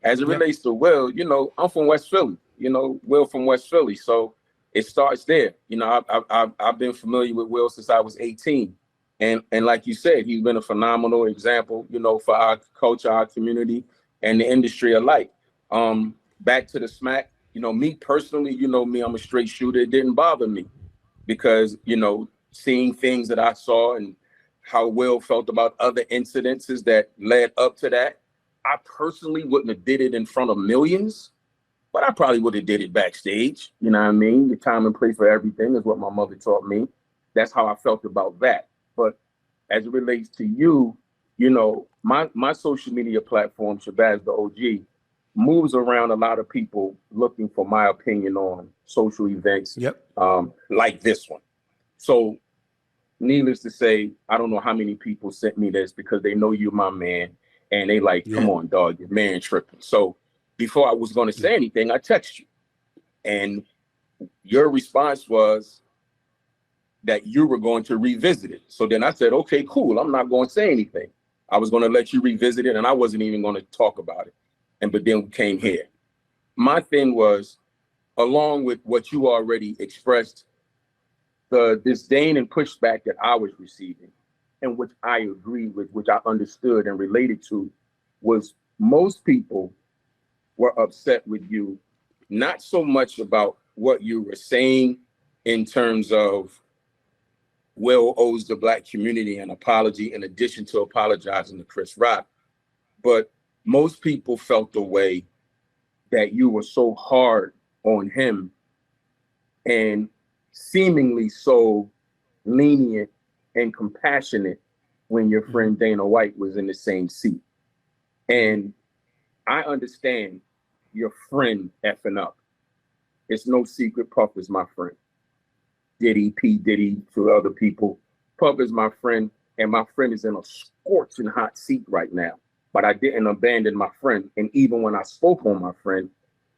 As it relates to Will, I'm from West Philly, Will from West Philly. So it starts there. I've been familiar with Will since I was 18. And like you said, he's been a phenomenal example, for our culture, our community, and the industry alike. Back to the smack, me personally, me, I'm a straight shooter. It didn't bother me because, seeing things that I saw and how Will felt about other incidences that led up to that. I personally wouldn't have did it in front of millions, but I probably would have did it backstage. You know what I mean? The time and place for everything is what my mother taught me. That's how I felt about that. But as it relates to you, my social media platform, Shabazz the OG, moves around a lot of people looking for my opinion on social events like this one. So needless to say, I don't know how many people sent me this because they know you're my man and they like, come on, dog, your man tripping. So before I was going to say anything, I text you and your response was that you were going to revisit it. So then I said, okay, cool. I'm not going to say anything. I was going to let you revisit it and I wasn't even going to talk about it. but then we came here. My thing was, along with what you already expressed, the disdain and pushback that I was receiving, and which I agreed with, which I understood and related to, was most people were upset with you, not so much about what you were saying in terms of Will owes the Black community an apology in addition to apologizing to Chris Rock, but most people felt the way that you were so hard on him and seemingly so lenient and compassionate when your friend Dana White was in the same seat. And I understand your friend effing up. It's no secret Puff is my friend. Diddy, P. Diddy, to other people. Puff is my friend, and my friend is in a scorching hot seat right now. But I didn't abandon my friend. And even when I spoke on my friend,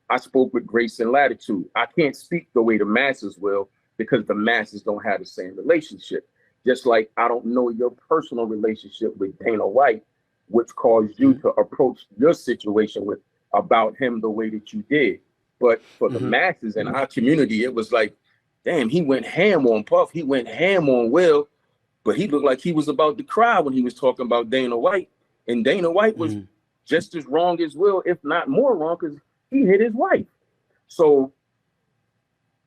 I spoke with grace and latitude. I can't speak the way the masses will because the masses don't have the same relationship. Just like I don't know your personal relationship with Dana White, which caused you to approach your situation with about him the way that you did. But for the masses in our community, it was like, damn, he went ham on Puff. He went ham on Will, but he looked like he was about to cry when he was talking about Dana White. And Dana White was just as wrong as Will, if not more wrong, because he hit his wife. So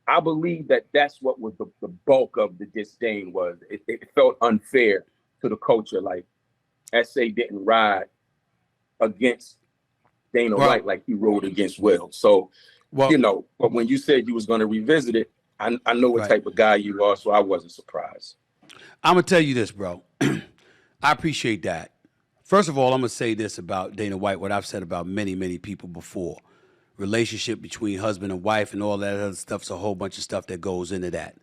I believe that that's what was the bulk of the disdain was. It felt unfair to the culture. Like S.A. didn't ride against Dana White like he rode against Will. So, you know, but when you said you was going to revisit it, I know what type of guy you are, so I wasn't surprised. I'm going to tell you this, bro. I appreciate that. First of all, I'm going to say this about Dana White, what I've said about many, many people before. Relationship between husband and wife and all that other stuff's a whole bunch of stuff that goes into that.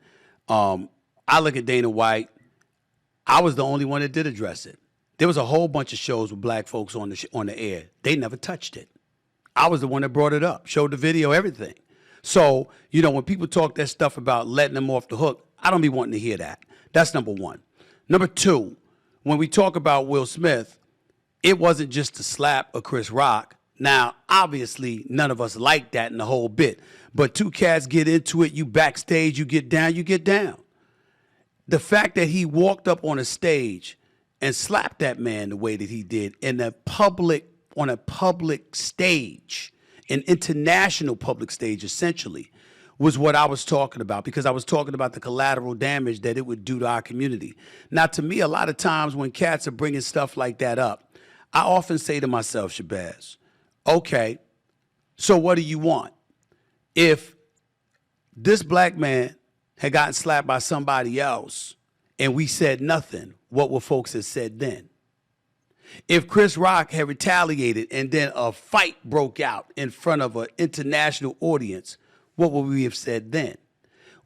I look at Dana White, I was the only one that did address it. There was a whole bunch of shows with Black folks on the air. They never touched it. I was the one that brought it up, showed the video, everything. So, you know, when people talk that stuff about letting them off the hook, I don't be wanting to hear that. That's number one. Number two, when we talk about Will Smith, it wasn't just to slap a Chris Rock. Now, obviously, none of us like that in the whole bit. But two cats get into it, you backstage, you get down, you get down. The fact that he walked up on a stage and slapped that man the way that he did on a public stage, an international public stage, essentially, was what I was talking about, because I was talking about the collateral damage that it would do to our community. Now, to me, a lot of times when cats are bringing stuff like that up, I often say to myself, Shabazz, okay, so what do you want? If this black man had gotten slapped by somebody else and we said nothing, what would folks have said then? If Chris Rock had retaliated and then a fight broke out in front of an international audience, what would we have said then?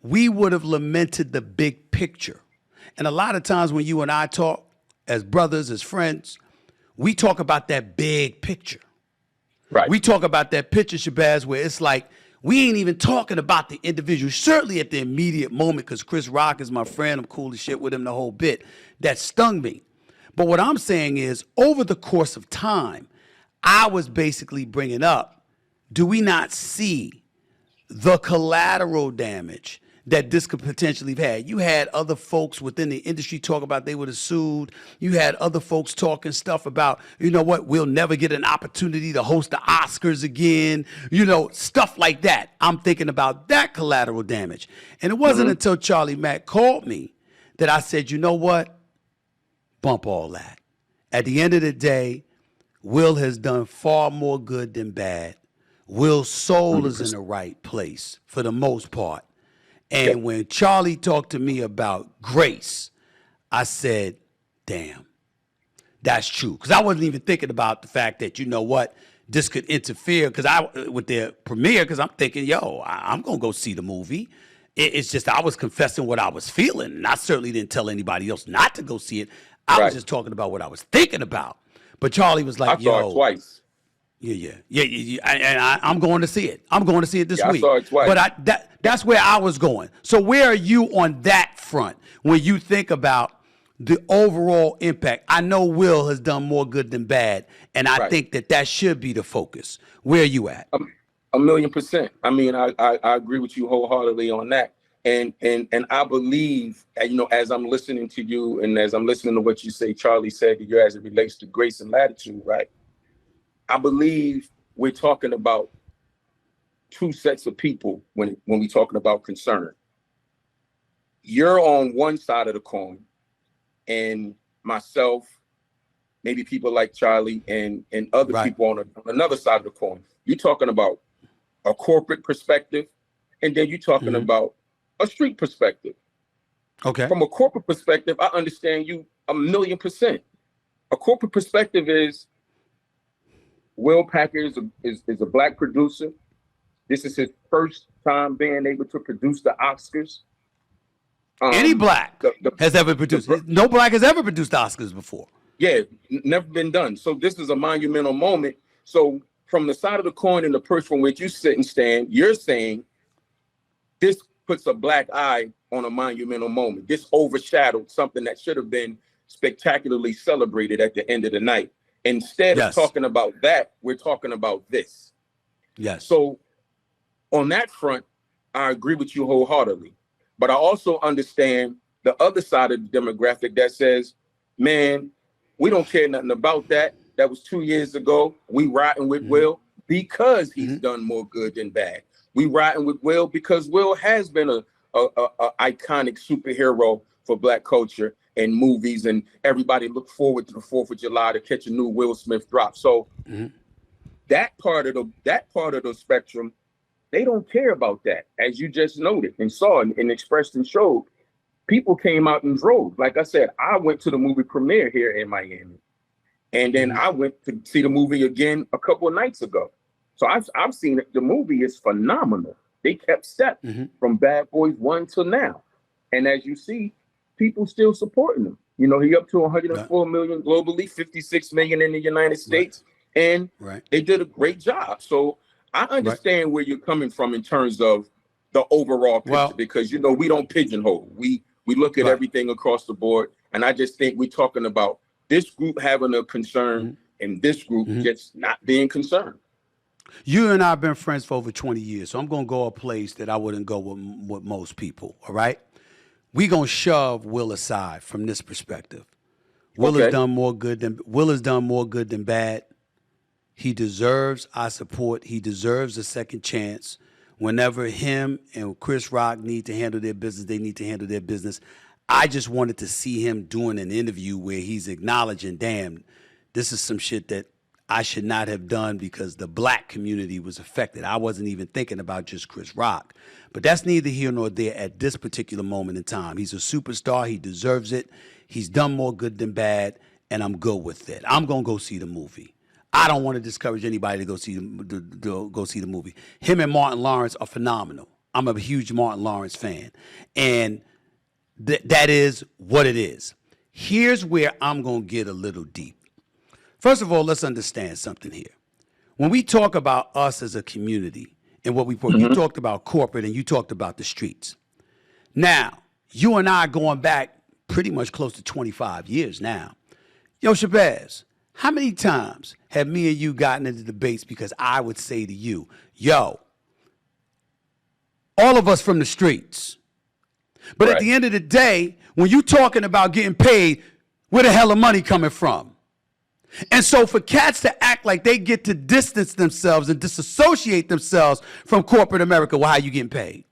We would have lamented the big picture. And a lot of times when you and I talk as brothers, as friends, we talk about that big picture. Right. We talk about that picture, Shabazz, where it's like, we ain't even talking about the individual, certainly at the immediate moment, because Chris Rock is my friend. I'm cool as shit with him, the whole bit. That stung me. But what I'm saying is, over the course of time, I was basically bringing up, do we not see the collateral damage that this could potentially have had? You had other folks within the industry talk about they would have sued. You had other folks talking stuff about, you know what, we'll never get an opportunity to host the Oscars again. You know, stuff like that. I'm thinking about that collateral damage. And it wasn't until Charlie Mack called me that I said, you know what? Bump all that. At the end of the day, Will has done far more good than bad. Will's soul is in the right place for the most part. And when Charlie talked to me about grace, I said, damn, that's true. Because I wasn't even thinking about the fact that, you know what, this could interfere with their premiere, because I'm thinking, yo, I'm going to go see the movie. It's just I was confessing what I was feeling, and I certainly didn't tell anybody else not to go see it. I was just talking about what I was thinking about. But Charlie was like, I saw it twice. Yeah. And I'm going to see it. I'm going to see it this week. I saw it twice. But that's where I was going. So where are you on that front when you think about the overall impact. I know Will has done more good than bad, and I think that should be the focus. Where are you at? 1,000,000%. I mean, I agree with you wholeheartedly on that. And I believe, as I'm listening to you and as I'm listening to what you say, Charlie said, as it relates to grace and latitude, right? I believe we're talking about two sets of people when we're talking about concern. You're on one side of the coin, and myself, maybe people like Charlie and other people on another side of the coin. You're talking about a corporate perspective, and then you're talking about a street perspective. Okay. From a corporate perspective, I understand you 1,000,000%. A corporate perspective is Will Packer is a black producer. This is his first time being able to produce the Oscars. Any black has ever produced. No black has ever produced Oscars before. Yeah, never been done. So this is a monumental moment. So from the side of the coin and the perch from which you sit and stand, you're saying this puts a black eye on a monumental moment. This overshadowed something that should have been spectacularly celebrated at the end of the night. Instead of talking about that, we're talking about this. Yes. So on that front, I agree with you wholeheartedly. But I also understand the other side of the demographic that says, man, we don't care nothing about that. That was 2 years ago. We riding with Will because he's done more good than bad. We riding with Will because Will has been a iconic superhero for black culture and movies, and everybody look forward to the 4th of July to catch a new Will Smith drop. So that part of the spectrum, they don't care about that, as you just noted and saw and expressed and showed. People came out in droves. Like I said, I went to the movie premiere here in Miami, and then I went to see the movie again a couple of nights ago. So I've seen it. The movie is phenomenal. They kept step from Bad Boys 1 till now, and as you see, people still supporting him. He up to 104 million globally, 56 million in the United States, and they did a great job. So I understand where you're coming from in terms of the overall picture, because we don't pigeonhole. We look at everything across the board, and I just think we're talking about this group having a concern and this group just not being concerned. You and I have been friends for over 20 years, so I'm going to go a place that I wouldn't go with most people, all right? We're going to shove Will aside from this perspective. Will has done more good than bad. He deserves our support. He deserves a second chance. Whenever him and Chris Rock need to handle their business, they need to handle their business. I just wanted to see him doing an interview where he's acknowledging, damn, this is some shit that I should not have done because the black community was affected. I wasn't even thinking about just Chris Rock. But that's neither here nor there at this particular moment in time. He's a superstar. He deserves it. He's done more good than bad, and I'm good with it. I'm going to go see the movie. I don't want to discourage anybody to go see the movie. Him and Martin Lawrence are phenomenal. I'm a huge Martin Lawrence fan. And that is what it is. Here's where I'm going to get a little deep. First of all, let's understand something here. When we talk about us as a community and what you talked about corporate and you talked about the streets. Now, you and I are going back pretty much close to 25 years now. Yo, Shabazz, how many times have me and you gotten into debates because I would say to you, yo, all of us from the streets. But at the end of the day, when you talking about getting paid, where the hell are money coming from? And so for cats to act like they get to distance themselves and disassociate themselves from corporate America, well, how you getting paid?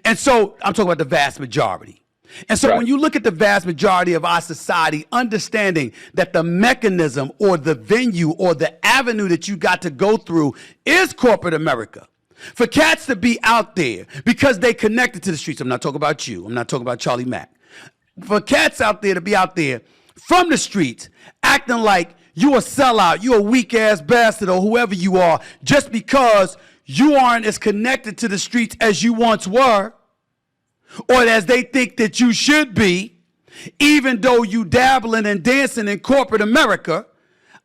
And so I'm talking about the vast majority. And so when you look at the vast majority of our society, understanding that the mechanism or the venue or the avenue that you got to go through is corporate America. For cats to be out there because they connected to the streets. I'm not talking about you. I'm not talking about Charlie Mack. For cats out there to be out there from the streets acting like you a sellout, you a weak ass bastard or whoever you are just because you aren't as connected to the streets as you once were or as they think that you should be, even though you dabbling and dancing in corporate America.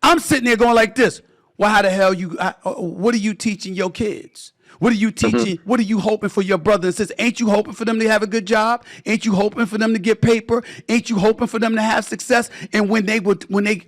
I'm sitting there going like this. Well, how the hell what are you teaching your kids? What are you teaching? What are you hoping for your brother and sister? Ain't you hoping for them to have a good job? Ain't you hoping for them to get paper? Ain't you hoping for them to have success? And when they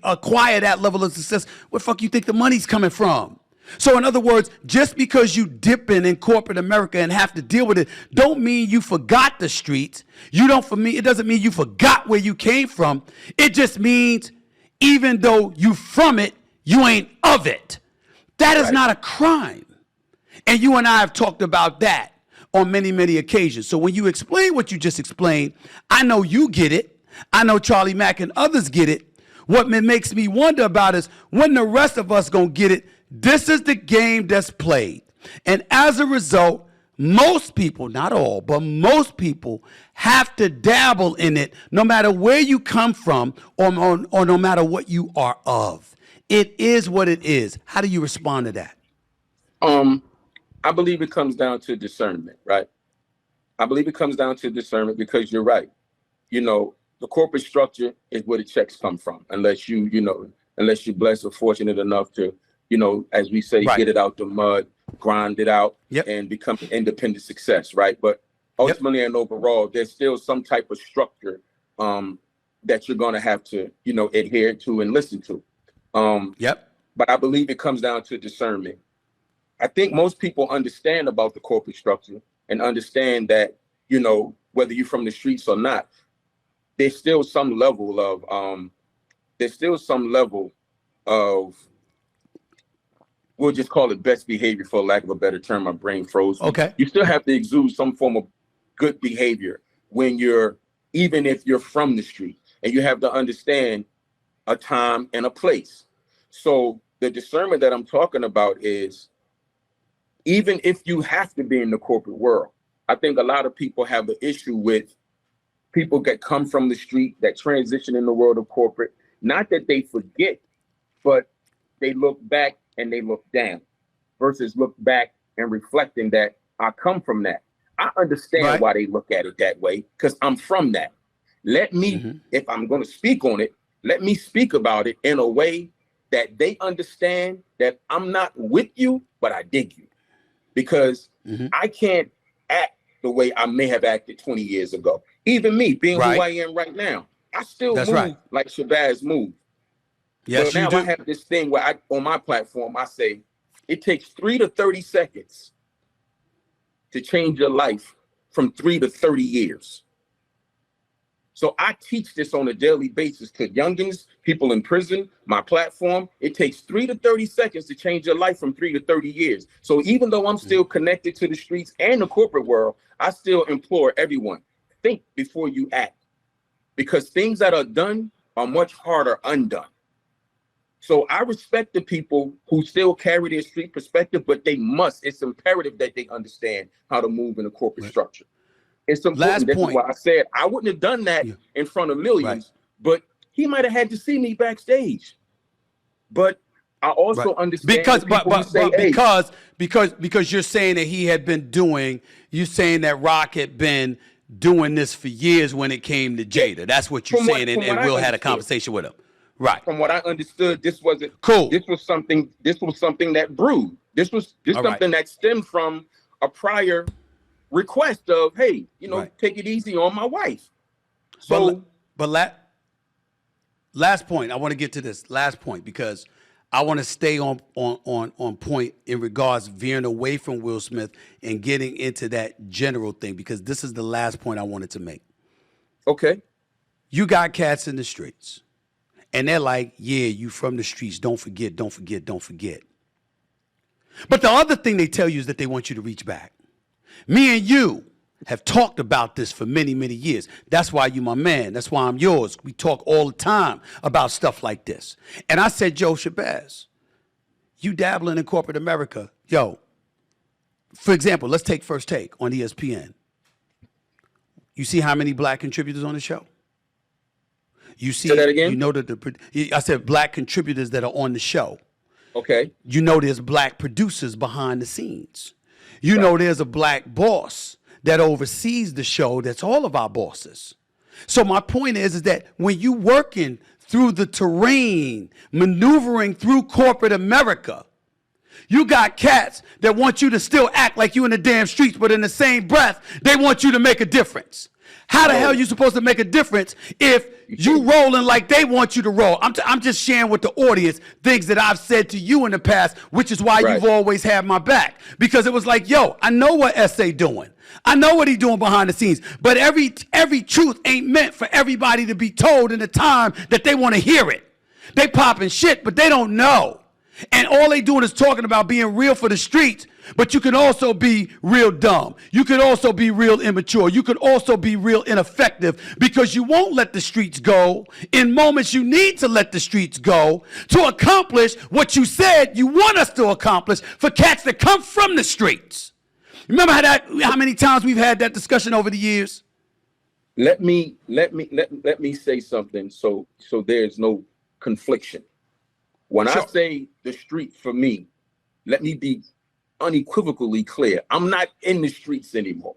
acquire that level of success, where the fuck you think the money's coming from? So in other words, just because you dipping in corporate America and have to deal with it, don't mean you forgot the streets. It doesn't mean you forgot where you came from. It just means even though you from it, you ain't of it. That is not a crime. And you and I have talked about that on many, many occasions. So when you explain what you just explained, I know you get it. I know Charlie Mack and others get it. What makes me wonder about is when the rest of us gonna get it. This is the game that's played. And as a result, most people, not all, but most people have to dabble in it no matter where you come from or no matter what you are of. It is what it is. How do you respond to that? I believe it comes down to discernment, right? I believe it comes down to discernment because you're right. You know, the corporate structure is where the checks come from, unless you're blessed or fortunate enough to, as we say, get it out the mud, grind it out, and become an independent success, right? But ultimately and overall, there's still some type of structure that you're going to have to, adhere to and listen to. But I believe it comes down to discernment. I think most people understand about the corporate structure and understand that, whether you're from the streets or not, there's still some level of we'll just call it best behavior for lack of a better term. My brain froze. Okay. You still have to exude some form of good behavior even if you're from the street, and you have to understand a time and a place. So the discernment that I'm talking about is, even if you have to be in the corporate world, I think a lot of people have an issue with people that come from the street, that transition in the world of corporate. Not that they forget, but they look back and they look down versus look back and reflecting that I come from that. I understand why they look at it that way because I'm from that. Let me, if I'm going to speak on it, let me speak about it in a way that they understand that I'm not with you, but I dig you. Because I can't act the way I may have acted 20 years ago. Even me, being who I am right now, I still move like Shabazz moved. Yes, but now I have this thing where on my platform, I say, it takes 3 to 30 seconds to change your life from 3 to 30 years. So I teach this on a daily basis to youngins, people in prison, my platform. It takes 3 to 30 seconds to change your life from 3 to 30 years. So even though I'm still connected to the streets and the corporate world, I still implore everyone, think before you act. Because things that are done are much harder undone. So I respect the people who still carry their street perspective, but it's imperative that they understand how to move in a corporate structure. It's important. That's why I said I wouldn't have done that in front of millions, but he might have had to see me backstage. But I also understand because you're saying that he had been doing, you're saying that Rock had been doing this for years when it came to Jada. That's what you're saying, and Will had a conversation with him. Right. From what I understood, this wasn't cool. This was something that brewed. This something that stemmed from a prior request of, hey, take it easy on my wife. So, but last point, I want to get to this last point because I want to stay on point in regards veering away from Will Smith and getting into that general thing because this is the last point I wanted to make. Okay. You got cats in the streets. And they're like, yeah, you from the streets. Don't forget, don't forget, don't forget. But the other thing they tell you is that they want you to reach back. Me and you have talked about this for many, many years. That's why you my man. That's why I'm yours. We talk all the time about stuff like this. And I said, Joe Shabazz, you dabbling in corporate America. Yo, for example, let's take First Take on ESPN. You see how many black contributors on the show? You see, say that again? You know that I said black contributors that are on the show. Okay. You know there's black producers behind the scenes. You know there's a black boss that oversees the show that's all of our bosses. So my point is that when you working through the terrain, maneuvering through corporate America, You got cats that want you to still act like you in the damn streets, but in the same breath, they want you to make a difference. How the hell are you supposed to make a difference if you rolling like they want you to roll? I'm just sharing with the audience things that I've said to you in the past, which is why you've always had my back. Because it was like, yo, I know what S.A. doing. I know what he's doing behind the scenes. But every truth ain't meant for everybody to be told in the time that they want to hear it. They popping shit, but they don't know. And all they doing is talking about being real for the streets, but you can also be real dumb. You can also be real immature. You can also be real ineffective because you won't let the streets go in moments you need to let the streets go to accomplish what you said you want us to accomplish for cats that come from the streets. Remember how many times we've had that discussion over the years? Let me say something so there's no confliction. When I say the streets for me, let me be unequivocally clear. I'm not in the streets anymore.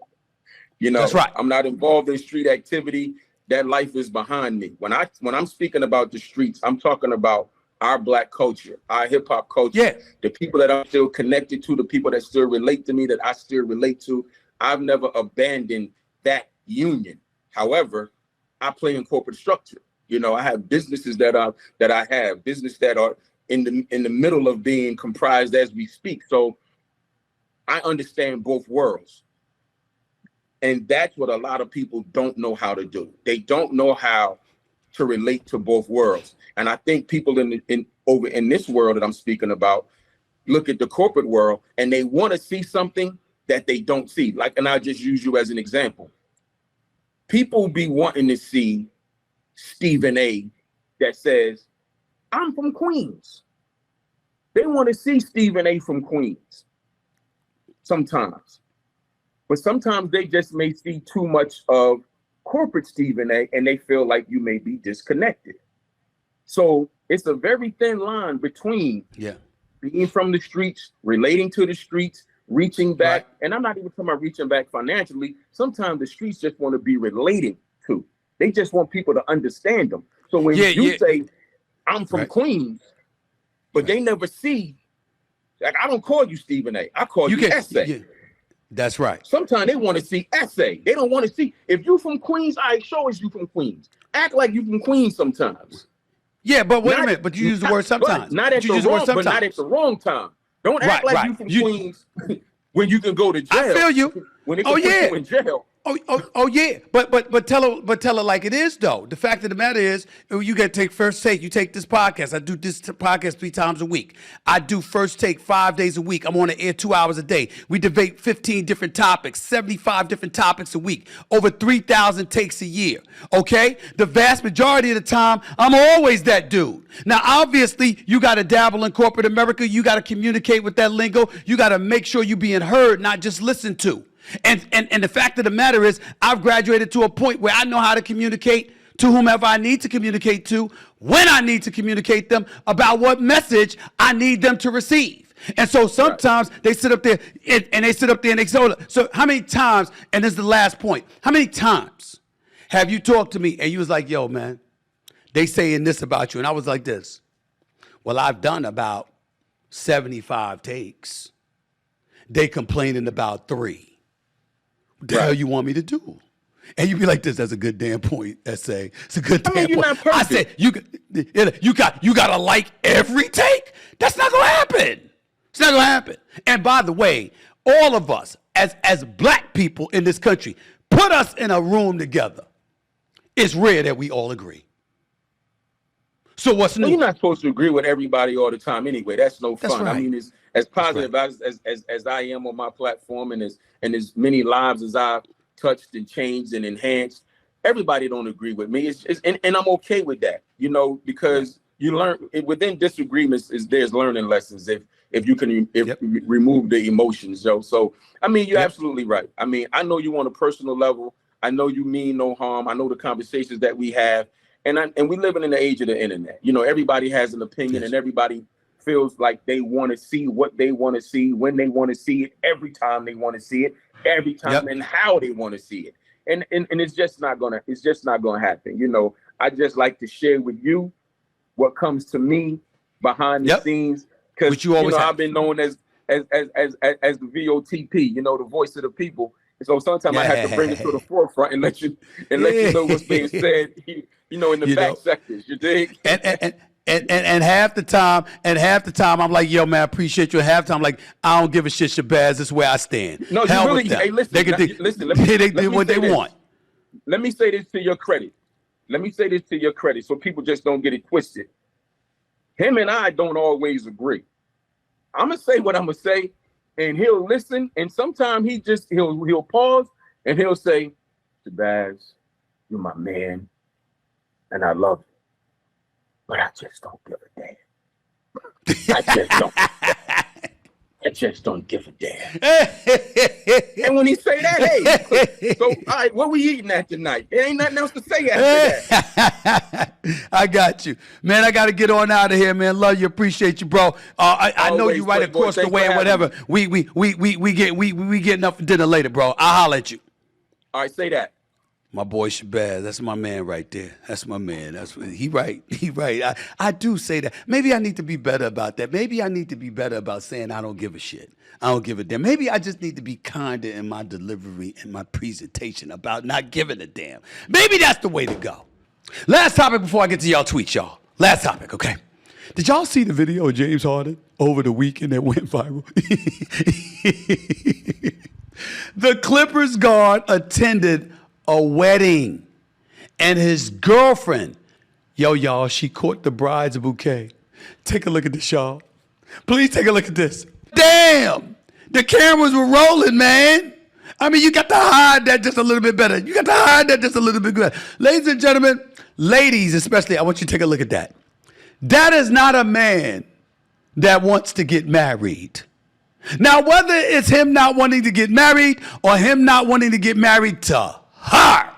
You know, that's right. I'm not involved in street activity. That life is behind me. When I'm speaking about the streets, I'm talking about our Black culture, our hip hop culture, the people that I'm still connected to, the people that still relate to me, that I still relate to. I've never abandoned that union. However, I play in corporate structure. You know, I have businesses that I have business that are in the middle of being comprised as we speak. So I understand both worlds. And that's what a lot of people don't know how to do. They don't know how to relate to both worlds. And I think people over in this world that I'm speaking about look at the corporate world and they want to see something that they don't see. Like, and I'll just use you as an example. People be wanting to see Stephen A. that says, I'm from Queens. They want to see Stephen A. from Queens sometimes. But sometimes they just may see too much of corporate Stephen A. and they feel like you may be disconnected. So it's a very thin line between being from the streets, relating to the streets, reaching back. And I'm not even talking about reaching back financially. Sometimes the streets just want to be relating to. They just want people to understand them. So when you say, I'm from Queens, but they never see, like, I don't call you Stephen A. I call you S.A. That's right. Sometimes they want to see S.A. They don't want to see, if you from Queens, I show us you from Queens. Act like you from Queens sometimes. Yeah, but wait a minute. But you use the word sometimes. Not at the wrong time. Don't act like you from Queens when you can go to jail. I feel you. When they can put you in jail. Oh yeah, but tell her like it is though. The fact of the matter is, you got to take first take. You take this podcast. I do this podcast 3 times a week. I do first take 5 days a week. I'm on the air 2 hours a day. We debate 15 different topics, 75 different topics a week, over 3,000 takes a year. Okay, the vast majority of the time, I'm always that dude. Now, obviously, you got to dabble in corporate America. You got to communicate with that lingo. You got to make sure you're being heard, not just listened to. And the fact of the matter is, I've graduated to a point where I know how to communicate to whomever I need to communicate to, when I need to communicate them, about what message I need them to receive. And so sometimes they sit up there and they say, so how many times, and this is the last point, how many times have you talked to me and you was like, yo, man, they saying this about you. And I was like this, well, I've done about 75 takes. They complaining about 3. What the hell you want me to do? And you'd be like, that's a good damn point, S.A. It's a good damn point. I said, you gotta like every take? That's not gonna happen. It's not gonna happen. And by the way, all of us as Black people in this country, put us in a room together. It's rare that we all agree. So what's new? Well, you're not supposed to agree with everybody all the time anyway. That's no fun. That's right. I mean, as positive as I am on my platform and as many lives as I've touched and changed and enhanced, everybody don't agree with me. And I'm okay with that, you know, because you learn within disagreements there's learning lessons if you can remove the emotions, Joe. So I mean, you're absolutely right. I mean, I know you on a personal level. I know you mean no harm. I know the conversations that we have, and we living in the age of the internet. You know, everybody has an opinion, and everybody feels like they want to see what they want to see, when they want to see it, every time they want to see it, every time and how they want to see it. And it's just not gonna happen. You know, I just like to share with you what comes to me behind the scenes, because Which you always have. I've been known as the VOTP, the voice of the people. And so sometimes I have to bring it to the forefront and let you know what's being said, in the back sectors. You dig? And half the time, I'm like, yo, man, I appreciate you. And half the time, I'm like, I don't give a shit, Shabazz. This is where I stand. No, Hell you really. with them. Hey, listen. They can do what they want. Let me say this to your credit. So people just don't get it twisted. Him and I don't always agree. I'm gonna say what I'm gonna say, and he'll listen. And sometimes he'll pause and he'll say, "Shabazz, you're my man, and I love you. But I just don't give a damn. I just don't give a damn." And when he say that, hey, so all right, what we eating at tonight? There ain't nothing else to say after that. I got you, man. I got to get on out of here, man. Love you, appreciate you, bro. I know you right across the way and whatever. We getting up for dinner later, bro. I'll holler at you. All right, say that. My boy Shabazz, that's my man right there. That's my man. He right. I do say that. Maybe I need to be better about that. Maybe I need to be better about saying I don't give a shit. I don't give a damn. Maybe I just need to be kinder in my delivery and my presentation about not giving a damn. Maybe that's the way to go. Last topic before I get to y'all tweets, y'all. Last topic, okay? Did y'all see the video of James Harden over the weekend that went viral? The Clippers guard attended a wedding, and his girlfriend, y'all, she caught the bride's bouquet. Take a look at this, y'all. Please take a look at this. Damn, the cameras were rolling, man. I mean, you got to hide that just a little bit better. Ladies and gentlemen, ladies especially, I want you to take a look at that. That is not a man that wants to get married. Now, whether it's him not wanting to get married or him not wanting to get married to her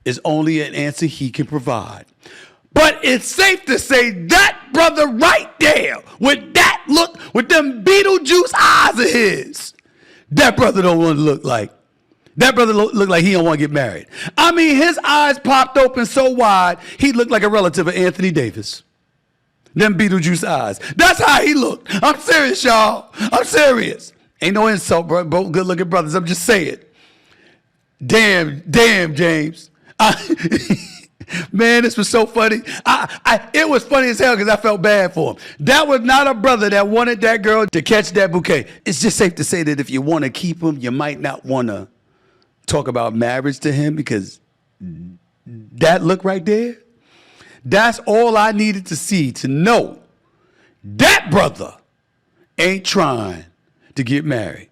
is only an answer he can provide. But it's safe to say that brother right there with that look, with them Beetlejuice eyes of his, that brother don't want to look like. That brother look like he don't want to get married. I mean, his eyes popped open so wide, he looked like a relative of Anthony Davis. Them Beetlejuice eyes. That's how he looked. I'm serious, y'all. I'm serious. Ain't no insult, bro. Both good-looking brothers. I'm just saying. Damn, James. Man, this was so funny. It was funny as hell because I felt bad for him. That was not a brother that wanted that girl to catch that bouquet. It's just safe to say that if you want to keep him, you might not want to talk about marriage to him because that look right there, that's all I needed to see to know that brother ain't trying to get married.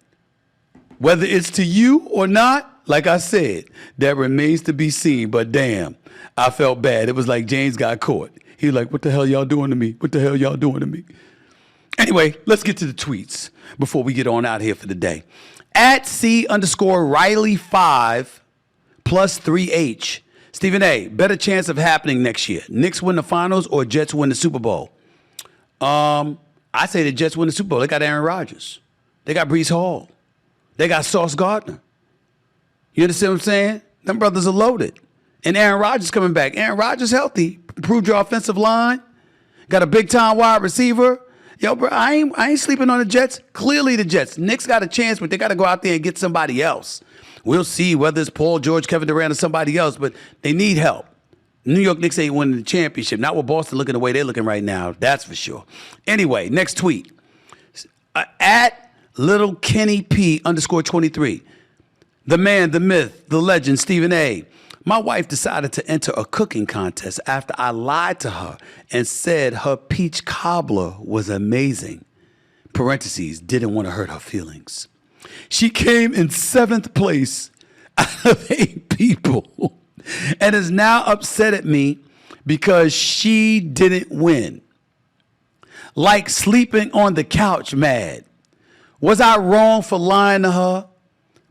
Whether it's to you or not, like I said, that remains to be seen. But damn, I felt bad. It was like James got caught. He was like, what the hell y'all doing to me? What the hell y'all doing to me? Anyway, let's get to the tweets before we get on out here for the day. At C_Riley5 plus 3H. Stephen A., better chance of happening next year. Knicks win the finals or Jets win the Super Bowl? I say the Jets win the Super Bowl. They got Aaron Rodgers. They got Breece Hall. They got Sauce Gardner. You understand what I'm saying? Them brothers are loaded. And Aaron Rodgers coming back. Aaron Rodgers healthy. Improved your offensive line. Got a big-time wide receiver. Yo, bro, I ain't sleeping on the Jets. Clearly the Jets. Knicks got a chance, but they got to go out there and get somebody else. We'll see whether it's Paul George, Kevin Durant, or somebody else, but they need help. New York Knicks ain't winning the championship. Not with Boston looking the way they're looking right now. That's for sure. Anyway, next tweet. At Little Kenny P _23. The man, the myth, the legend, Stephen A. My wife decided to enter a cooking contest after I lied to her and said her peach cobbler was amazing. Parentheses, didn't want to hurt her feelings. She came in 7th place out of 8 people and is now upset at me because she didn't win. Like sleeping on the couch mad. Was I wrong for lying to her?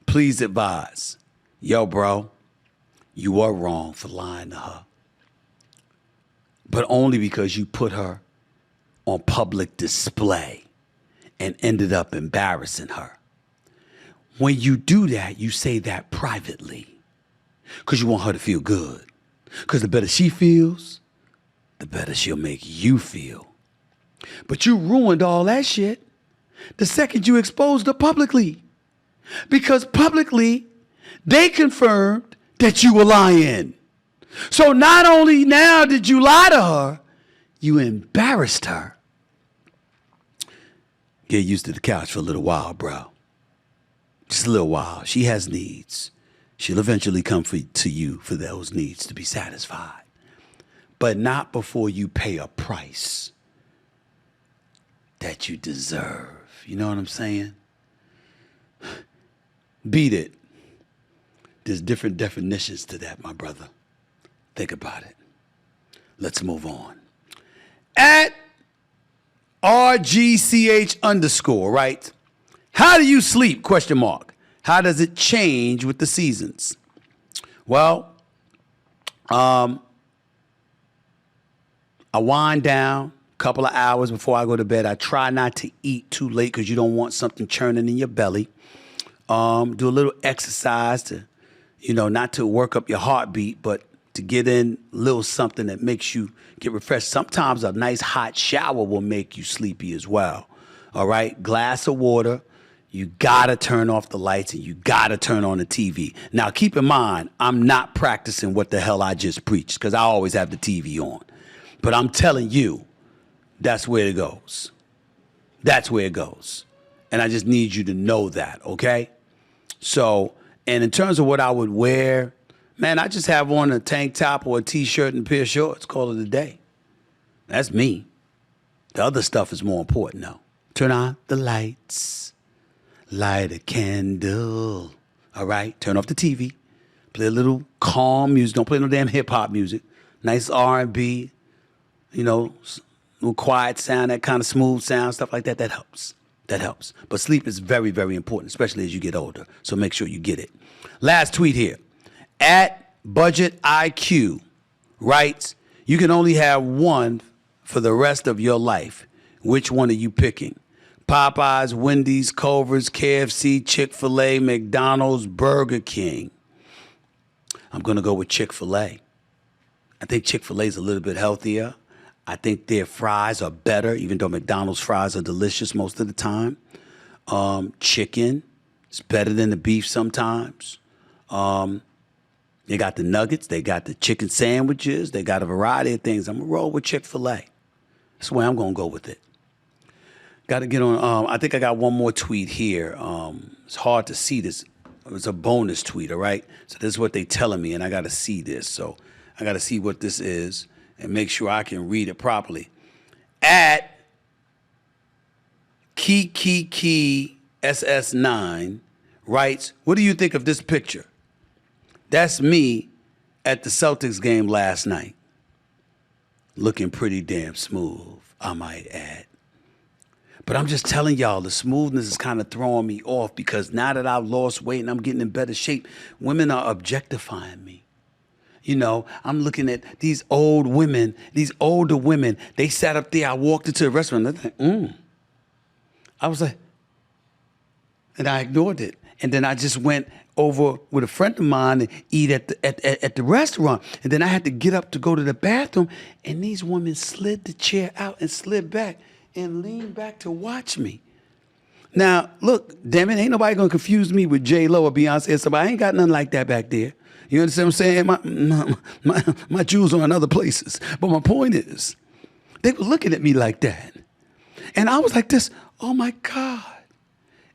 Please advise. Yo, bro, you are wrong for lying to her. But only because you put her on public display and ended up embarrassing her. When you do that, you say that privately because you want her to feel good. Because the better she feels, the better she'll make you feel. But you ruined all that shit the second you exposed her publicly. Because publicly, they confirmed that you were lying. So not only now did you lie to her, you embarrassed her. Get used to the couch for a little while, bro. Just a little while. She has needs. She'll eventually come to you for those needs to be satisfied. But not before you pay a price that you deserve. You know what I'm saying? Beat it. There's different definitions to that, my brother. Think about it. Let's move on. At RGCH_, right? How do you sleep? ? How does it change with the seasons? Well, I wind down a couple of hours before I go to bed. I try not to eat too late because you don't want something churning in your belly. Do a little exercise to, not to work up your heartbeat, but to get in a little something that makes you get refreshed. Sometimes a nice hot shower will make you sleepy as well. All right? Glass of water. You gotta turn off the lights and you gotta turn on the TV. Now, keep in mind, I'm not practicing what the hell I just preached because I always have the TV on. But I'm telling you, that's where it goes. That's where it goes. And I just need you to know that, okay? So, and in terms of what I would wear, man, I just have on a tank top or a T-shirt and a pair of shorts. Call it a day. That's me. The other stuff is more important, though. Turn on the lights. Light a candle. All right? Turn off the TV. Play a little calm music. Don't play no damn hip-hop music. Nice R&B. Little quiet sound, that kind of smooth sound, stuff like that. That helps. That helps. But sleep is very, very important, especially as you get older. So make sure you get it. Last tweet here. At Budget IQ writes, you can only have one for the rest of your life. Which one are you picking? Popeyes, Wendy's, Culver's, KFC, Chick-fil-A, McDonald's, Burger King. I'm going to go with Chick-fil-A. I think Chick-fil-A is a little bit healthier. I think their fries are better, even though McDonald's fries are delicious most of the time. Chicken is better than the beef sometimes. They got the nuggets. They got the chicken sandwiches. They got a variety of things. I'm going to roll with Chick-fil-A. That's the way I'm going to go with it. Got to get on. I think I got one more tweet here. It's hard to see this. It's a bonus tweet, all right? So this is what they telling me, and I got to see this. So I got to see what this is and make sure I can read it properly. At Kiki SS9 writes, what do you think of this picture? That's me at the Celtics game last night. Looking pretty damn smooth, I might add. But I'm just telling y'all, the smoothness is kind of throwing me off because now that I've lost weight and I'm getting in better shape, women are objectifying me. I'm looking at these old women, these older women. They sat up there. I walked into a restaurant. They're like, I was like, and I ignored it. And then I just went over with a friend of mine and eat at the restaurant. And then I had to get up to go to the bathroom. And these women slid the chair out and slid back and leaned back to watch me. Now, look, damn it, ain't nobody gonna confuse me with J-Lo or Beyonce or somebody. I ain't got nothing like that back there. You understand what I'm saying? My jewels are in other places. But my point is, they were looking at me like that. And I was like this, oh my God,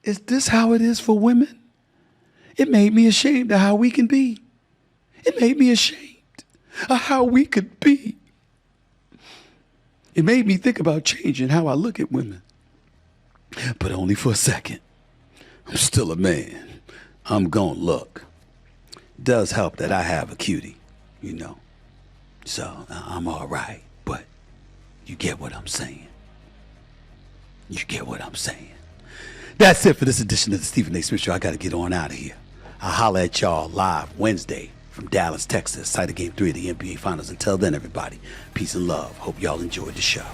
is this how it is for women? It made me ashamed of how we can be. It made me ashamed of how we could be. It made me think about changing how I look at women. But only for a second. I'm still a man. I'm gonna look. Does help that I have a cutie, So I'm all right. But you get what I'm saying. You get what I'm saying. That's it for this edition of the Stephen A. Smith Show. I got to get on out of here. I'll holler at y'all live Wednesday from Dallas, Texas, site of Game 3 of the NBA Finals. Until then, everybody, peace and love. Hope y'all enjoyed the show.